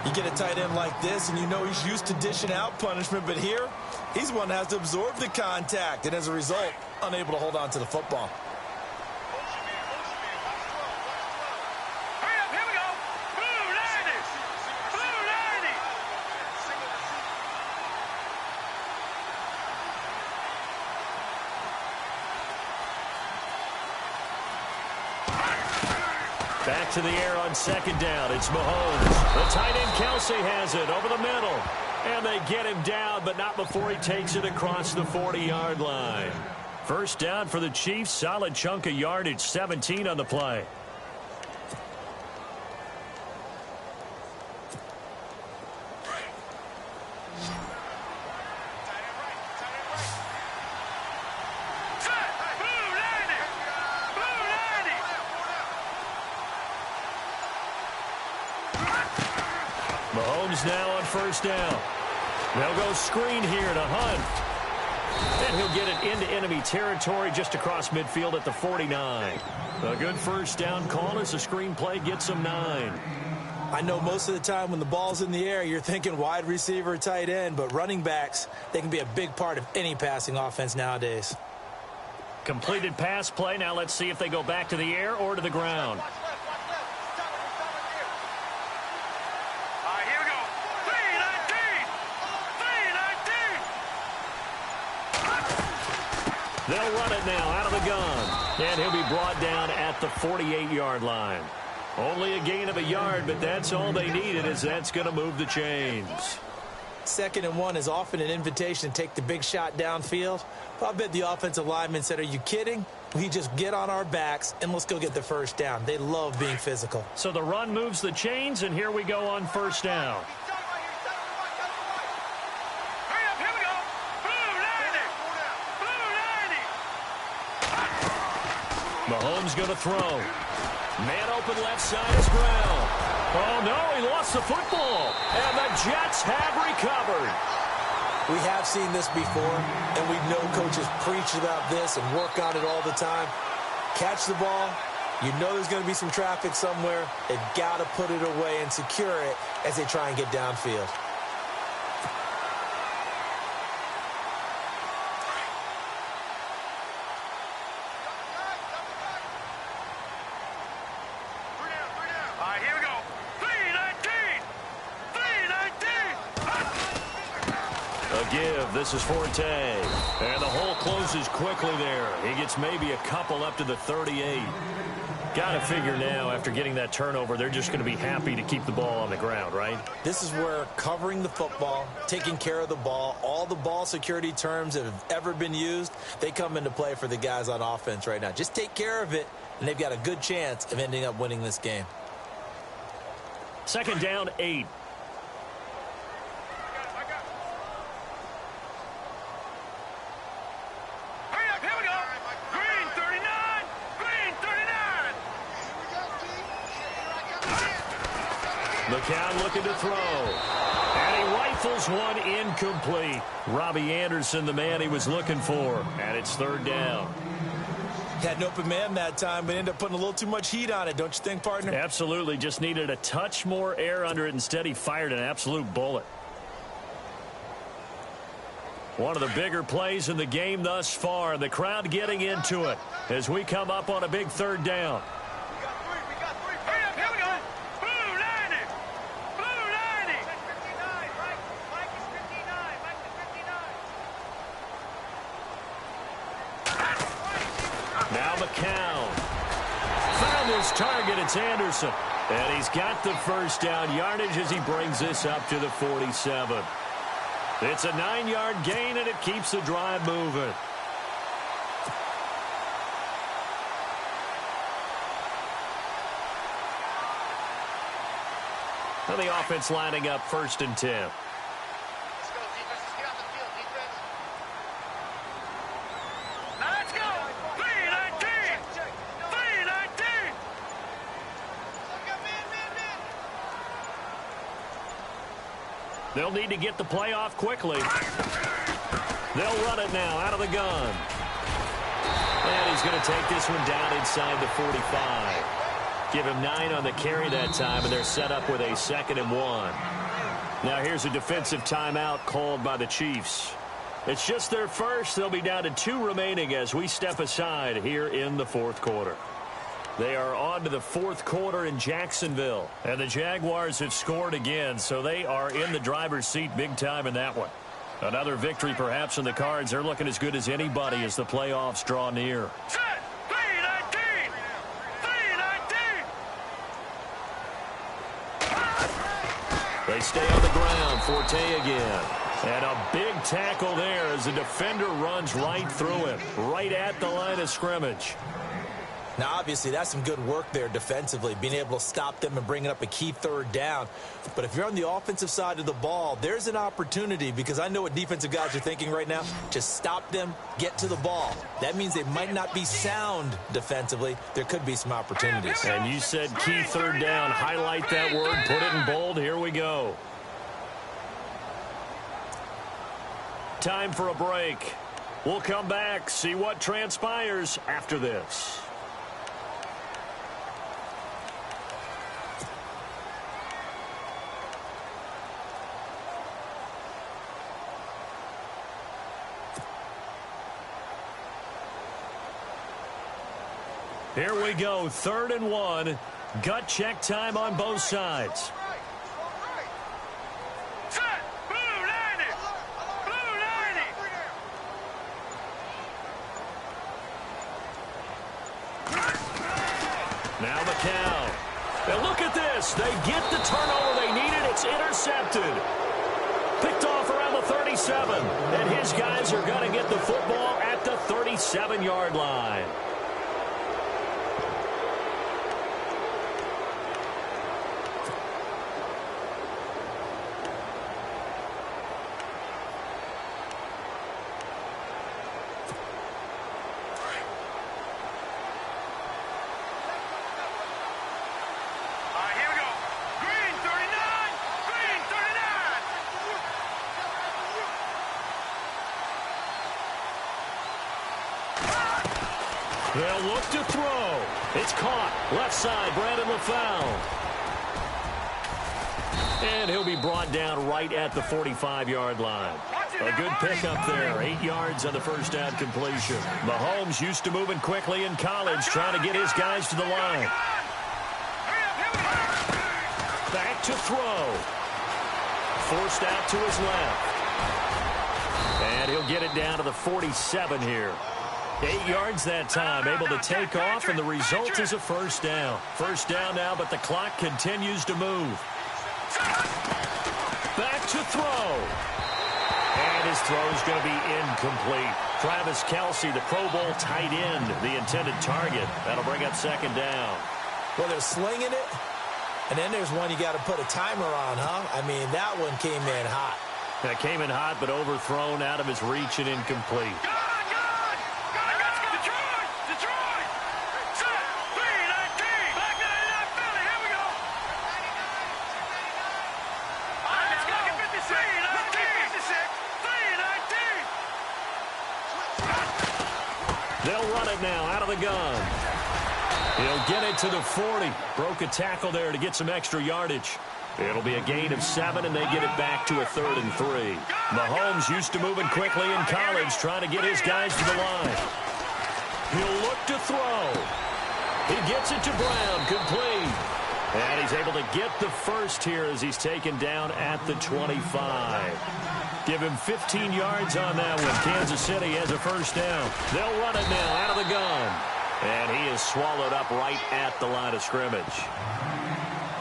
You get a tight end like this, and you know he's used to dishing out punishment, but here, he's one that has to absorb the contact, and as a result, unable to hold on to the football. Here we go. Blue 90. Blue 90. Back to the air on second down. It's Mahomes. The tight end Kelsey has it over the middle. And they get him down, but not before he takes it across the 40-yard line. First down for the Chiefs. Solid chunk of yardage. 17 on the play. Mahomes now on first down. They'll go screen here to Hunt. And he'll get it into enemy territory just across midfield at the 49. A good first down call as the screen play gets him 9. I know most of the time when the ball's in the air, you're thinking wide receiver, tight end, but running backs, they can be a big part of any passing offense nowadays. Completed pass play. Now let's see if they go back to the air or to the ground. They'll run it now out of the gun. And he'll be brought down at the 48-yard line. Only a gain of a yard, but that's all they needed, as that's going to move the chains. 2nd and 1 is often an invitation to take the big shot downfield. I bet the offensive lineman said, are you kidding? We just get on our backs and let's go get the first down. They love being physical. So the run moves the chains, and here we go on first down. Mahomes going to throw. Man open left side is Brown. Oh, no, he lost the football. And the Jets have recovered. We have seen this before, and we know coaches preach about this and work on it all the time. Catch the ball. You know there's going to be some traffic somewhere. They've got to put it away and secure it as they try and get downfield. This is Forte. And the hole closes quickly there. He gets maybe a couple up to the 38. Got to figure now, after getting that turnover, they're just going to be happy to keep the ball on the ground, right? This is where covering the football, taking care of the ball, all the ball security terms that have ever been used, they come into play for the guys on offense right now. Just take care of it, and they've got a good chance of ending up winning this game. 2nd down, 8. McCown looking to throw. And he rifles one incomplete. Robbie Anderson, the man he was looking for. And it's third down. Had an open man that time, but ended up putting a little too much heat on it, don't you think, partner? Absolutely. Just needed a touch more air under it. Instead, he fired an absolute bullet. One of the bigger plays in the game thus far. The crowd getting into it as we come up on a big third down. We got three. Hurry up, here we go. Blue 90. Blue 90. 59, Mike is 59. Mike is 59. Now McCown. Found his target. It's Anderson. And he's got the first down yardage as he brings this up to the 47. It's a 9-yard gain, and it keeps the drive moving. And the offense lining up 1st and 10. Let's go, defense. Let's get off the field, defense. Now let's go. 319. 319. They'll need to get the play off quickly. They'll run it now out of the gun. And he's going to take this one down inside the 45. Give him 9 on the carry that time, and they're set up with a 2nd and 1. Now here's a defensive timeout called by the Chiefs. It's just their first. They'll be down to 2 remaining as we step aside here in the 4th quarter. They are on to the 4th quarter in Jacksonville. And the Jaguars have scored again, so they are in the driver's seat big time in that one. Another victory perhaps in the cards. They're looking as good as anybody as the playoffs draw near. Set. 319. 319. They stay on the ground. Forte again. And a big tackle there as the defender runs right through him, right at the line of scrimmage. Now, obviously, that's some good work there defensively, being able to stop them and bringing up a key 3rd down. But if you're on the offensive side of the ball, there's an opportunity, because I know what defensive guys are thinking right now. Just stop them, get to the ball. That means they might not be sound defensively. There could be some opportunities. And you said key 3rd down. Highlight that word. Put it in bold. Here we go. Time for a break. We'll come back, see what transpires after this. Here we go, 3rd and 1. Gut check time on both sides. Set. Blue 90. Blue 90. Now McCown. Now look at this. They get the turnover they needed. It's intercepted. Picked off around the 37. And his guys are going to get the football at the 37-yard line. They'll look to throw. It's caught. Left side, Brandon LaFowl. And he'll be brought down right at the 45-yard line. A good pickup there. 8 yards on the first down completion. Mahomes used to moving quickly in college, trying to get his guys to the line. Back to throw. Forced out to his left. And he'll get it down to the 47 here. 8 yards that time, able to take off, and the result is a first down. First down now, but the clock continues to move. Back to throw. And his throw is going to be incomplete. Travis Kelce, the Pro Bowl tight end, the intended target. That'll bring up 2nd down. Well, they're slinging it, and then there's one you got to put a timer on, huh? I mean, that one came in hot. That came in hot, but overthrown, out of his reach and incomplete. it now out of the gun. He'll get it to the 40. Broke a tackle there to get some extra yardage. It'll be a gain of 7, and they get it back to a 3rd and 3. Mahomes used to moving quickly in college, trying to get his guys to the line. He'll look to throw. He gets it to Brown, complete. And he's able to get the first here as he's taken down at the 25. Give him 15 yards on that one. Kansas City has a first down. They'll run it now out of the gun. And he is swallowed up right at the line of scrimmage.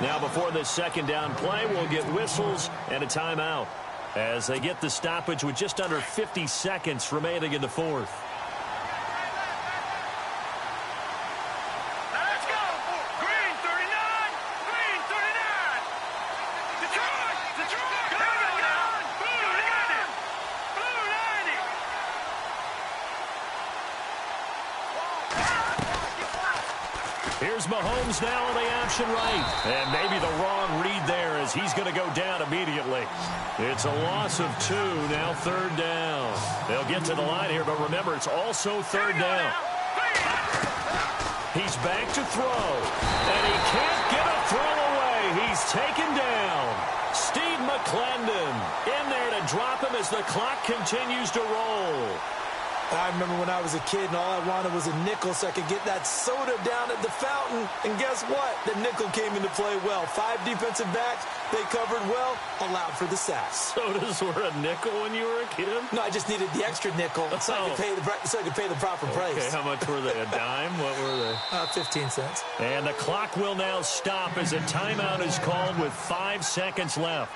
Now before this second down play, we'll get whistles and a timeout as they get the stoppage with just under 50 seconds remaining in the fourth. Let's go! Green 39! Green 39! Detroit! Detroit! Come on now! Blue 90! Blue 90! Here's Mahomes now on the option right. And maybe the wrong read there as he's going to go down immediately. It's a loss of 2, now 3rd down. They'll get to the line here, but remember, it's also 3rd down. He's back to throw, and he can't get a throw away. He's taken down. Steve McClendon in there to drop him as the clock continues to roll. I remember when I was a kid and all I wanted was a nickel so I could get that soda down at the fountain. And guess what? The nickel came into play well. 5 defensive backs, they covered well, allowed for the sacks. Sodas were a nickel when you were a kid? No, I just needed the extra nickel so I could pay the proper price. Okay, how much were they? A dime? What were they? 15 cents. And the clock will now stop as a timeout is called with 5 seconds left.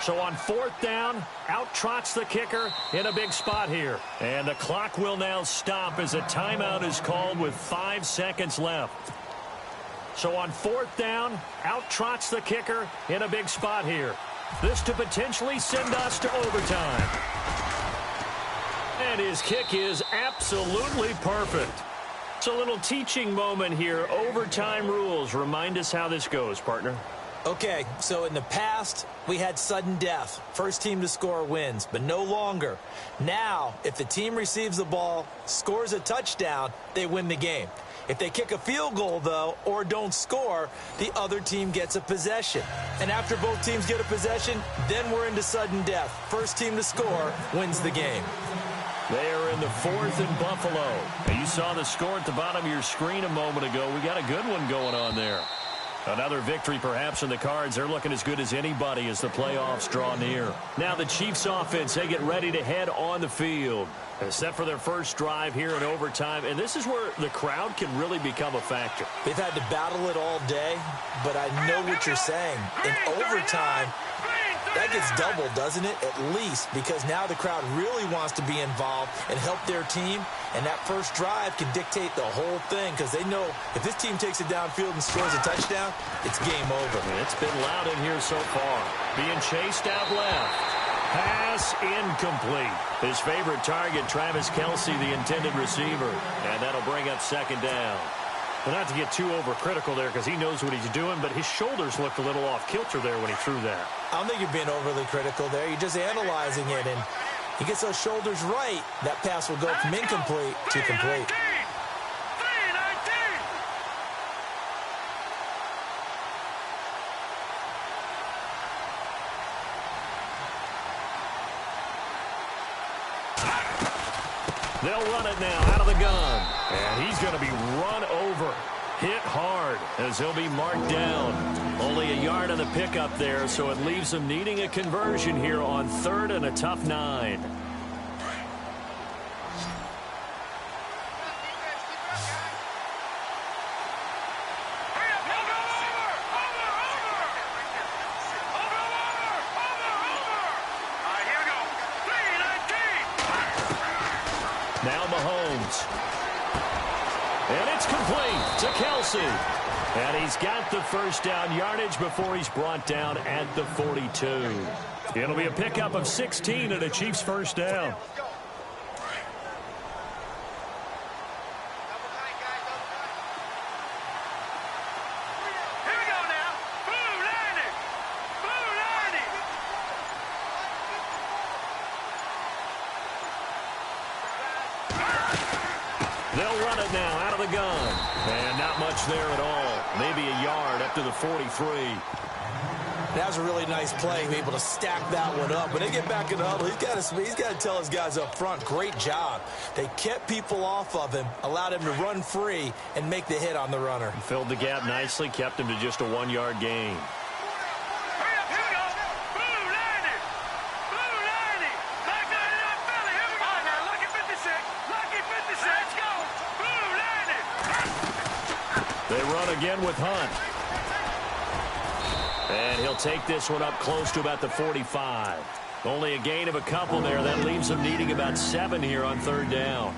So on 4th down, out trots the kicker in a big spot here. And the clock will now stop as a timeout is called with 5 seconds left. So on 4th down, out trots the kicker in a big spot here. This to potentially send us to overtime. And his kick is absolutely perfect. It's a little teaching moment here. Overtime rules. Remind us how this goes, partner. Okay, so in the past, we had sudden death. First team to score wins, but no longer. Now, if the team receives the ball, scores a touchdown, they win the game. If they kick a field goal, though, or don't score, the other team gets a possession. And after both teams get a possession, then we're into sudden death. First team to score wins the game. They are in the 4th in Buffalo. Now, you saw the score at the bottom of your screen a moment ago. We got a good one going on there. Another victory perhaps in the cards. They're looking as good as anybody as the playoffs draw near. Now the Chiefs offense, they get ready to head on the field. Set for their first drive here in overtime. And this is where the crowd can really become a factor. They've had to battle it all day, but I know what you're saying. In overtime, that gets doubled, doesn't it? At least, because now the crowd really wants to be involved and help their team. And that first drive can dictate the whole thing because they know if this team takes it downfield and scores a touchdown, it's game over. It's been loud in here so far. Being chased out left. Pass incomplete. His favorite target, Travis Kelce, the intended receiver. And that'll bring up 2nd down. Well, not to get too overcritical there because he knows what he's doing, but his shoulders looked a little off kilter there when he threw that. I don't think you're being overly critical there. You're just analyzing it, and he gets those shoulders right. That pass will go from incomplete to complete. They'll run it now out of the gun. And he's going to be run over. Hit hard as he'll be marked down. Only a yard on the pickup there, so it leaves him needing a conversion here on 3rd and a tough 9. Now Mahomes. And it's complete to Kelce. And he's got the first down yardage before he's brought down at the 42. It'll be a pickup of 16 and a Chiefs first down. gun. And not much there at all. Maybe a yard up to the 43. That was a really nice play, able to stack that one up. When they get back in the huddle, he's got to tell his guys up front, great job. They kept people off of him, allowed him to run free and make the hit on the runner. Filled the gap nicely, kept him to just a 1-yard gain. Hurry up, here we go. Blue 90. Blue 90. Black 99 Philly, here we go. All right, now, lucky 56. Lucky 56. Let's go. Blue 90. They run again with Hunt. And he'll take this one up close to about the 45. Only a gain of a couple there. That leaves him needing about 7 here on 3rd down.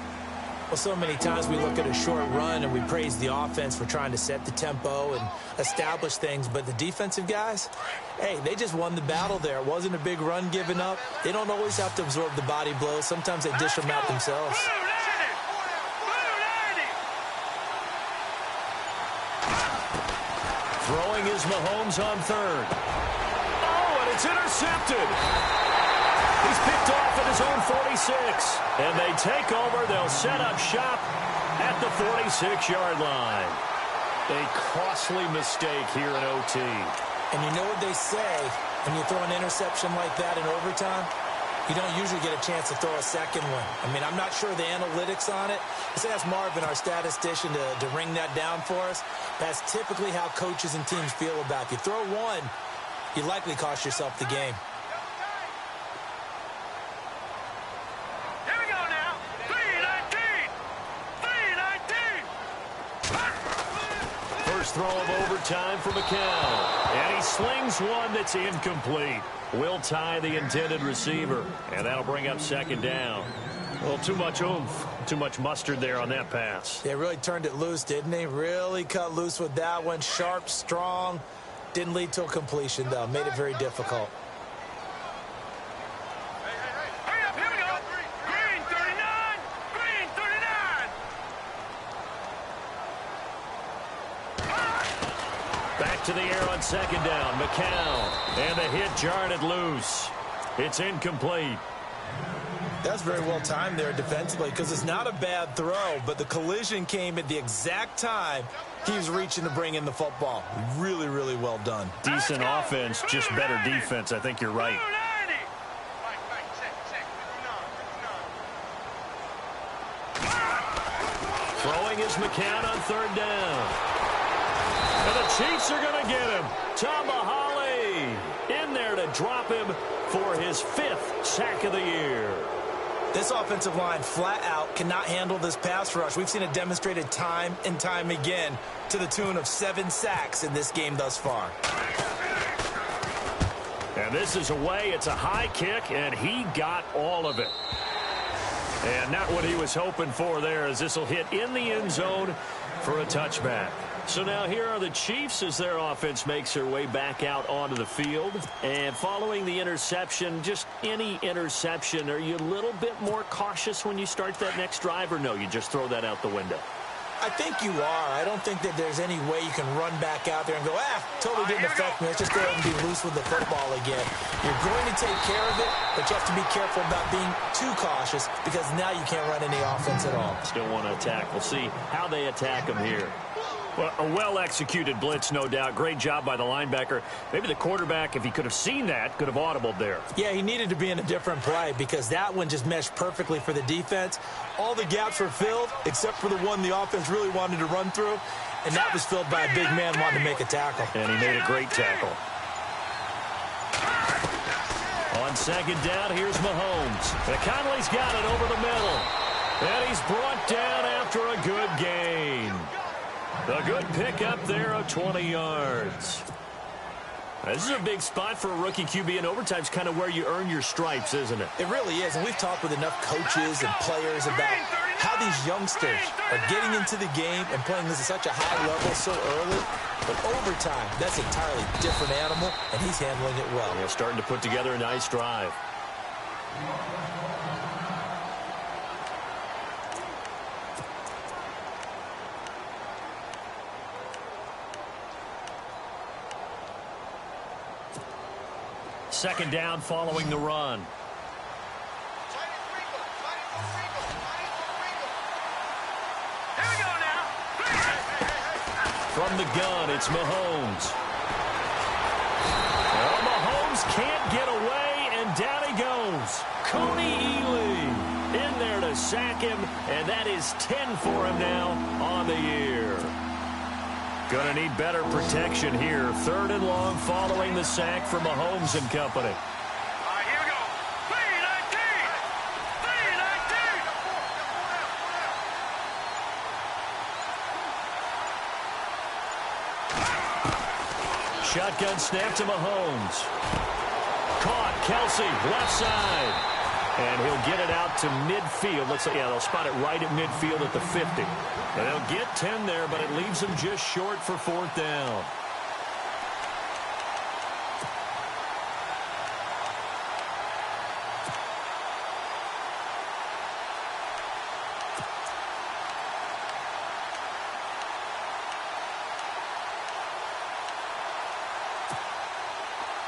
Well, so many times we look at a short run and we praise the offense for trying to set the tempo and establish things. But the defensive guys, hey, they just won the battle there. It wasn't a big run given up. They don't always have to absorb the body blows. Sometimes they dish them out themselves. Throwing is Mahomes on 3rd. Oh, and it's intercepted. He's picked off at his own 46. And they take over. They'll set up shop at the 46-yard line. A costly mistake here in OT. And you know what they say, when you throw an interception like that in overtime, you don't usually get a chance to throw a second one. I mean, I'm not sure the analytics on it. Let's ask Marvin, our statistician, to ring that down for us. That's typically how coaches and teams feel about it. If you throw one, you likely cost yourself the game. Here we go now. 319. 319. First throw of overtime for McCown. And he slings one that's incomplete. Will tie the intended receiver. And that'll bring up 2nd down. Well, too much oomph, too much mustard there on that pass. They really turned it loose, didn't they? Really cut loose with that one. Sharp, strong. Didn't lead to a completion, though. Made it very difficult. Hurry up, here we go. Green 39. Green 39. Back to the air on 2nd down. McCown. And the hit jarred it loose. It's incomplete. That's very well timed there defensively because it's not a bad throw, but the collision came at the exact time he was reaching to bring in the football. Really, really well done. Decent offense, just better defense. I think you're right. Throwing is McCown on 3rd down. And the Chiefs are going to get him. Tomahawley in there to drop him for his 5th sack of the year. This offensive line flat out cannot handle this pass rush. We've seen it demonstrated time and time again to the tune of 7 sacks in this game thus far. And this is away. It's a high kick, and he got all of it. And not what he was hoping for there, as this will hit in the end zone for a touchback. So now here are the Chiefs as their offense makes their way back out onto the field. And following the interception, just any interception, are you a little bit more cautious when you start that next drive, or no, you just throw that out the window? I think you are. I don't think that there's any way you can run back out there and go, totally didn't affect me. Let's just go ahead and be loose with the football again. You're going to take care of it, but you have to be careful about being too cautious because now you can't run any offense at all. Still want to attack. We'll see how they attack him here. Well, a well-executed blitz, no doubt. Great job by the linebacker. Maybe the quarterback, if he could have seen that, could have audibled there. Yeah, he needed to be in a different play because that one just meshed perfectly for the defense. All the gaps were filled except for the one the offense really wanted to run through, and that was filled by a big man wanting to make a tackle. And he made a great tackle. On 2nd down, here's Mahomes. And Conley's got it over the middle. And he's brought down after a good gain. A good pickup there of 20 yards. This is a big spot for a rookie QB, and overtime's kind of where you earn your stripes, isn't it? It really is, and we've talked with enough coaches and players about how these youngsters are getting into the game and playing this at such a high level so early. But overtime, that's an entirely different animal, and he's handling it well. Yeah, starting to put together a nice drive. Second down following the run. Here we go now. From the gun, it's Mahomes. Well, Mahomes can't get away, and down he goes. Coney Ely in there to sack him, and that is 10 for him now on the year. Going to need better protection here. 3rd and long following the sack from Mahomes and company. All right, here we go. 3-19. 3-19. Shotgun snap to Mahomes. Caught, Kelsey, left side. And he'll get it out to midfield. They'll spot it right at midfield at the 50. And they'll get 10 there, but it leaves them just short for 4th down.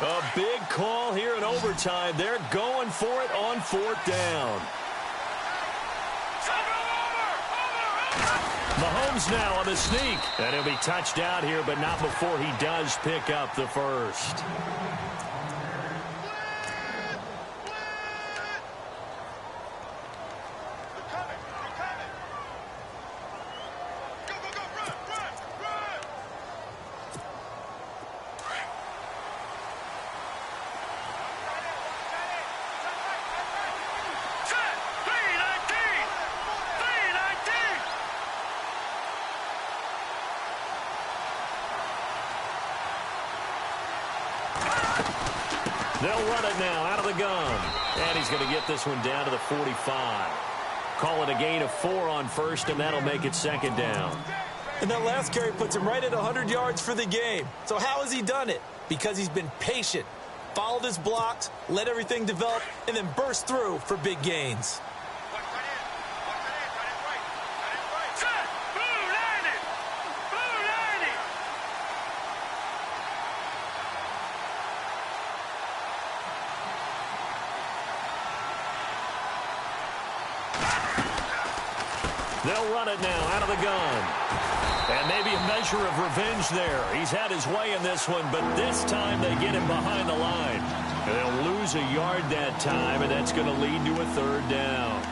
A big call here in overtime. They're going for it on 4th down. Mahomes now on the sneak. And he'll be touched out here, but not before he does pick up the first. They'll run it now out of the gun. And he's going to get this one down to the 45. Call it a gain of 4 on 1st, and that'll make it 2nd down. And that last carry puts him right at 100 yards for the game. So how has he done it? Because he's been patient, followed his blocks, let everything develop, and then burst through for big gains. They'll run it now out of the gun. And maybe a measure of revenge there. He's had his way in this one, but this time they get him behind the line. And they'll lose a yard that time, and that's going to lead to a 3rd down.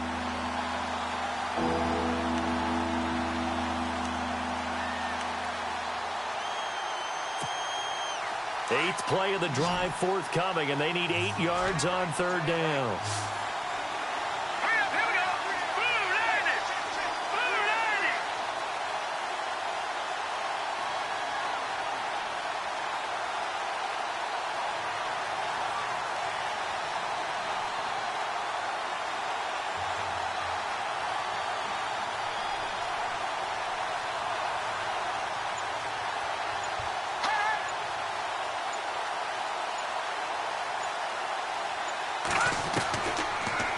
Eighth play of the drive forthcoming, and they need 8 yards on 3rd down.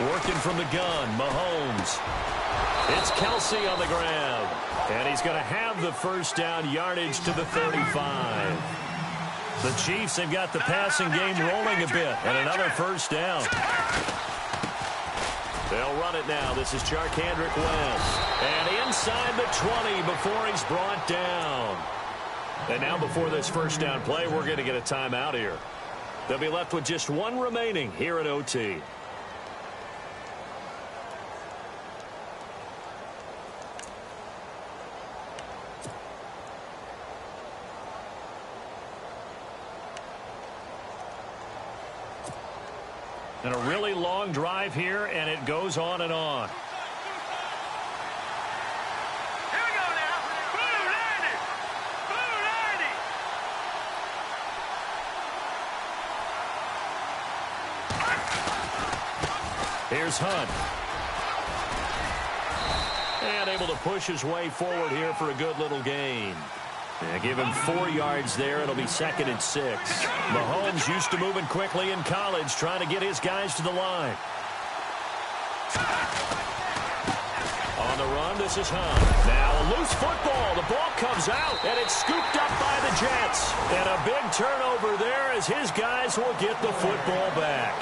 Working from the gun, Mahomes. It's Kelsey on the grab. And he's going to have the 1st down, yardage to the 35. The Chiefs have got the passing game rolling a bit. And another 1st down. They'll run it now. This is Charkandrick West. And inside the 20 before he's brought down. And now before this 1st down play, we're going to get a timeout here. They'll be left with just 1 remaining here at OT. And a really long drive here, and it goes on and on. Here we go now. Blue 90. Blue 90. Here's Hunt. And able to push his way forward here for a good little gain. Yeah, give him 4 yards there. It'll be 2nd and 6. Mahomes used to moving quickly in college, trying to get his guys to the line. On the run, this is Hunt. Now a loose football. The ball comes out, and it's scooped up by the Jets. And a big turnover there as his guys will get the football back.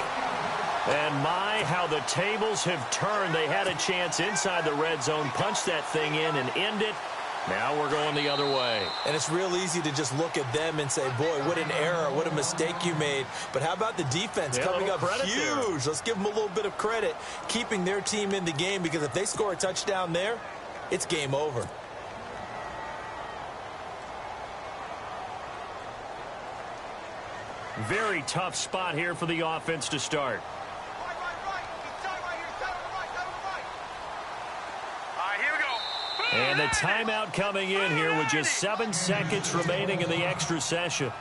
And my, how the tables have turned. They had a chance inside the red zone, punch that thing in and end it. Now we're going the other way. And it's real easy to just look at them and say, boy, what an error, what a mistake you made. But how about the defense coming up huge? There. Let's give them a little bit of credit, keeping their team in the game, because if they score a touchdown there, it's game over. Very tough spot here for the offense to start. And the timeout coming in here with just 7 seconds remaining in the extra session.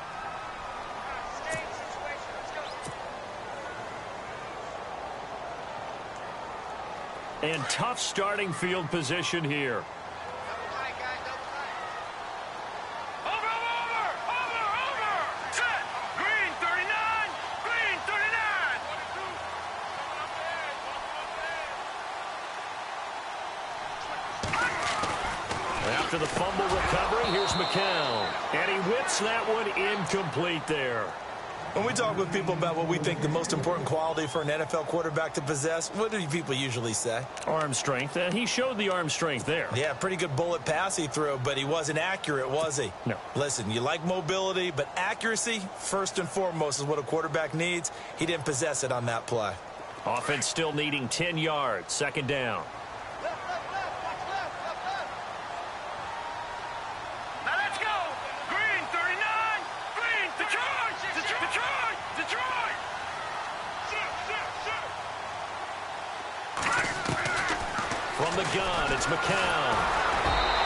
And tough starting field position here. After the fumble recovery, here's McCown. And he whips that one incomplete there. When we talk with people about what we think the most important quality for an NFL quarterback to possess, what do people usually say? Arm strength. And he showed the arm strength there. Yeah, pretty good bullet pass he threw, but he wasn't accurate, was he? No. Listen, you like mobility, but accuracy, first and foremost, is what a quarterback needs. He didn't possess it on that play. Offense still needing 10 yards. Second down. From the gun, it's McCown.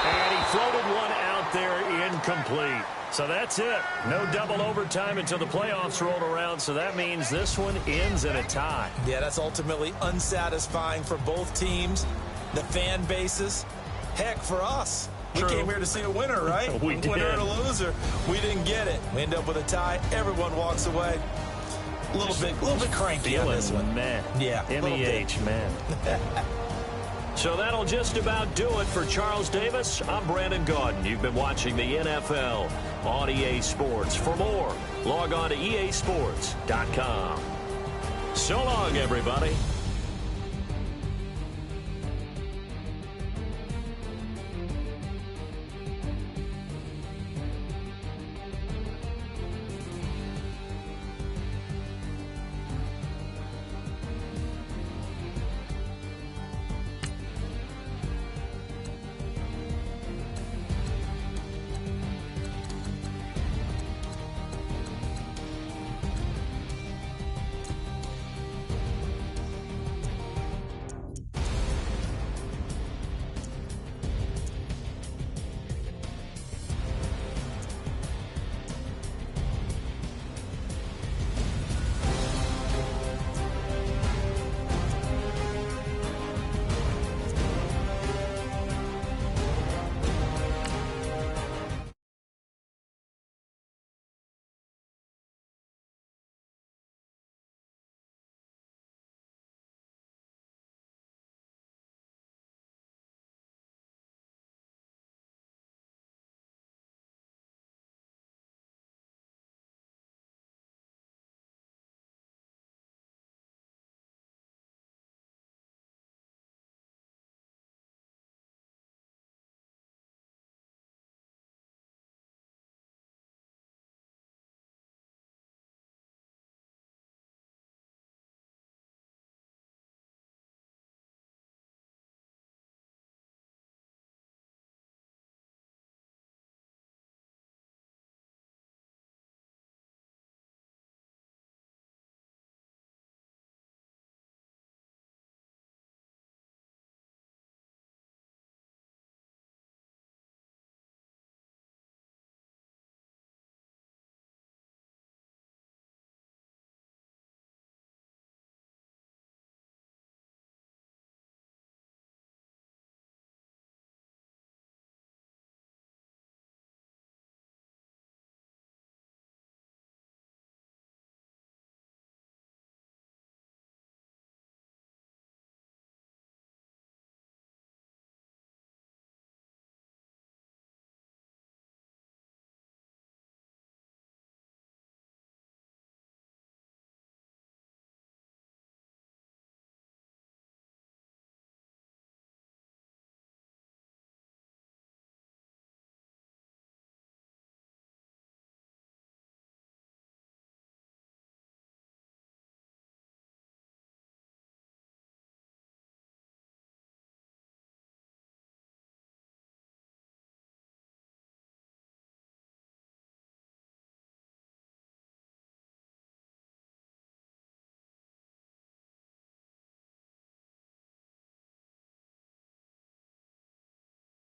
And he floated one out there incomplete. So that's it. No double overtime until the playoffs rolled around, so that means this one ends in a tie. Yeah, that's ultimately unsatisfying for both teams, the fan bases. Heck, for us. True. We came here to see a winner, right? We did. Winner and a loser. We didn't get it. We end up with a tie. Everyone walks away. A little bit cranky on this one. Man. Yeah. MEH, man. So that'll just about do it for Charles Davis. I'm Brandon Gaudin. You've been watching the NFL on EA Sports. For more, log on to easports.com. So long, everybody.